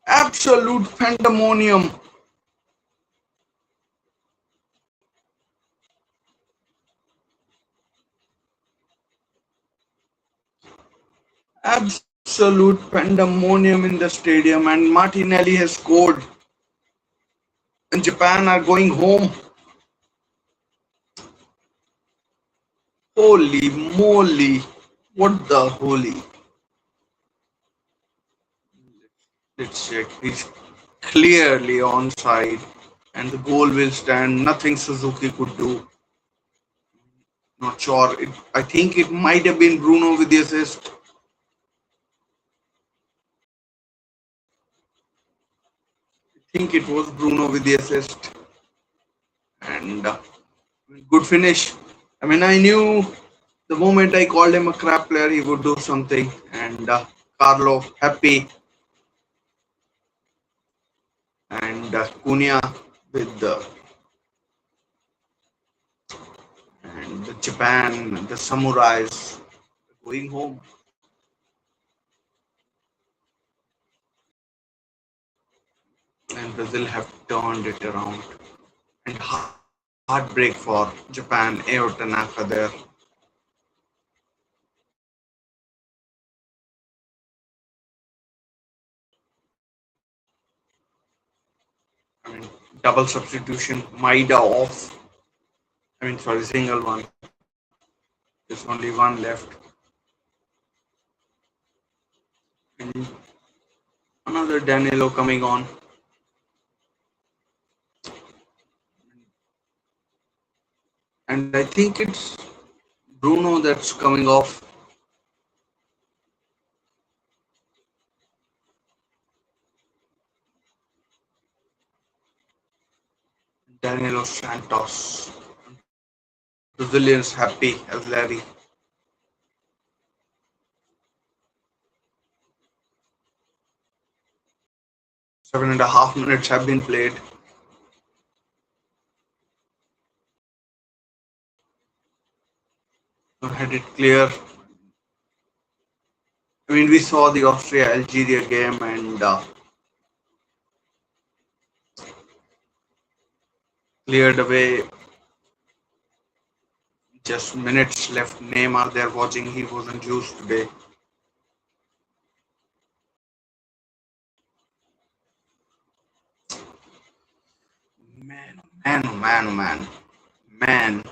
Absolute pandemonium. Absolute pandemonium in the stadium, and Martinelli has scored. And Japan are going home. Holy moly! What the holy? Let's check. He's clearly onside, and the goal will stand. Nothing Suzuki could do. Not sure. I think it might have been Bruno with the assist. I think it was Bruno with the assist. And good finish. I mean, I knew the moment I called him a crap player, he would do something. And Carlo happy, and Cunha with the and the Japan, the samurais going home. And Brazil have turned it around. And heartbreak for Japan, Eo Tanaka there. I mean, double substitution, Maida off. I mean, sorry, single one. There's only one left. And another Danilo coming on. And I think it's Bruno that's coming off. Danilo Santos. Brazilians happy as Larry. 7.5 minutes have been played. Had it clear. I mean, we saw the Austria-Algeria game and cleared away. Just minutes left. Neymar there watching. He wasn't used today. Man, man, oh man, oh man, man.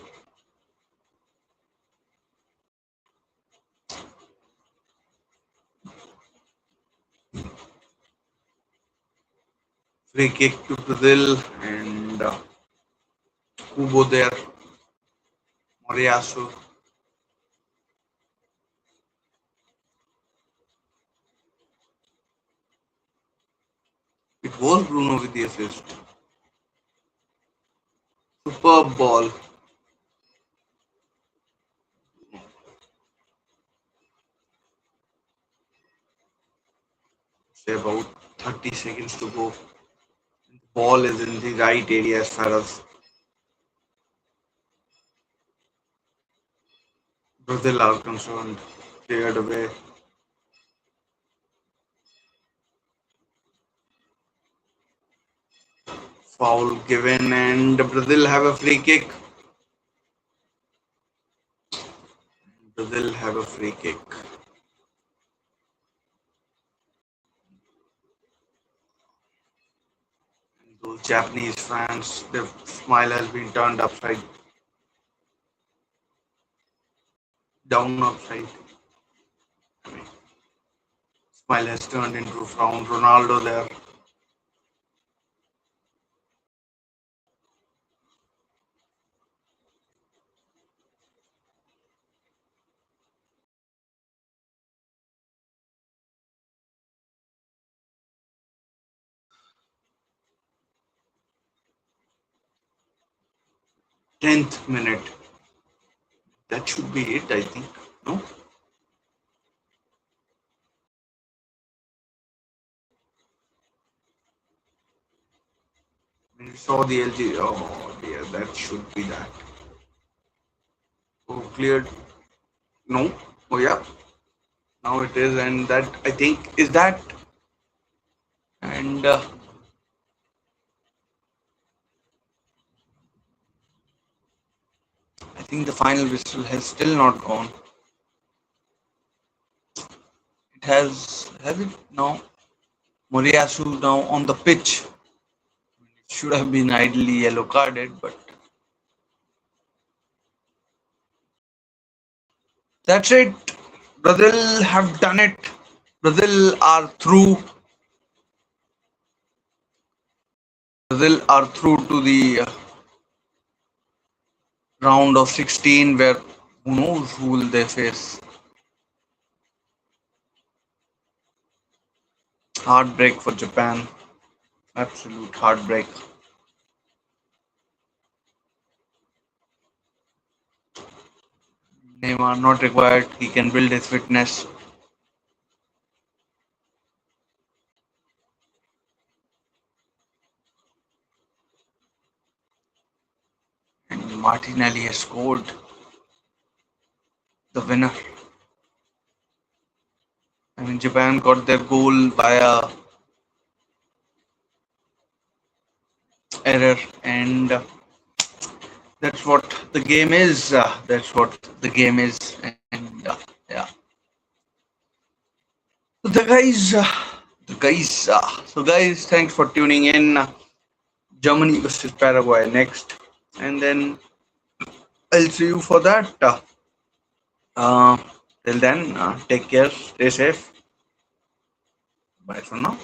Free kick to Brazil and Kubo there. Moriyasu. It was Bruno with the assist. Superb ball. Say about 30 seconds to go. The ball is in the right area as far as Brazil are concerned. Cleared away. Foul given and Brazil have a free kick. Brazil have a free kick. Those Japanese fans, their smile has been turned upside down, upside. I mean, smile has turned into a frown. Ronaldo there. Tenth minute. That should be it, I think. No? When you saw the LG, oh dear, that should be that. Oh, cleared. No. Oh yeah. Now it is, and that I think is that. And I think the final whistle has still not gone. It has it now. Moriyasu now on the pitch. It should have been ideally yellow carded, but that's it. Brazil have done it. Brazil are through. Brazil are through to the round of 16, where who knows who will they face. Heartbreak for Japan. Absolute heartbreak. Neymar not required. He can build his fitness. And Martinelli has scored the winner. I mean, Japan got their goal via error, and that's what the game is. That's what the game is, and yeah. So So guys, thanks for tuning in. Germany versus Paraguay next, and then I'll see you for that. Uh, till then, take care, stay safe. Bye for now.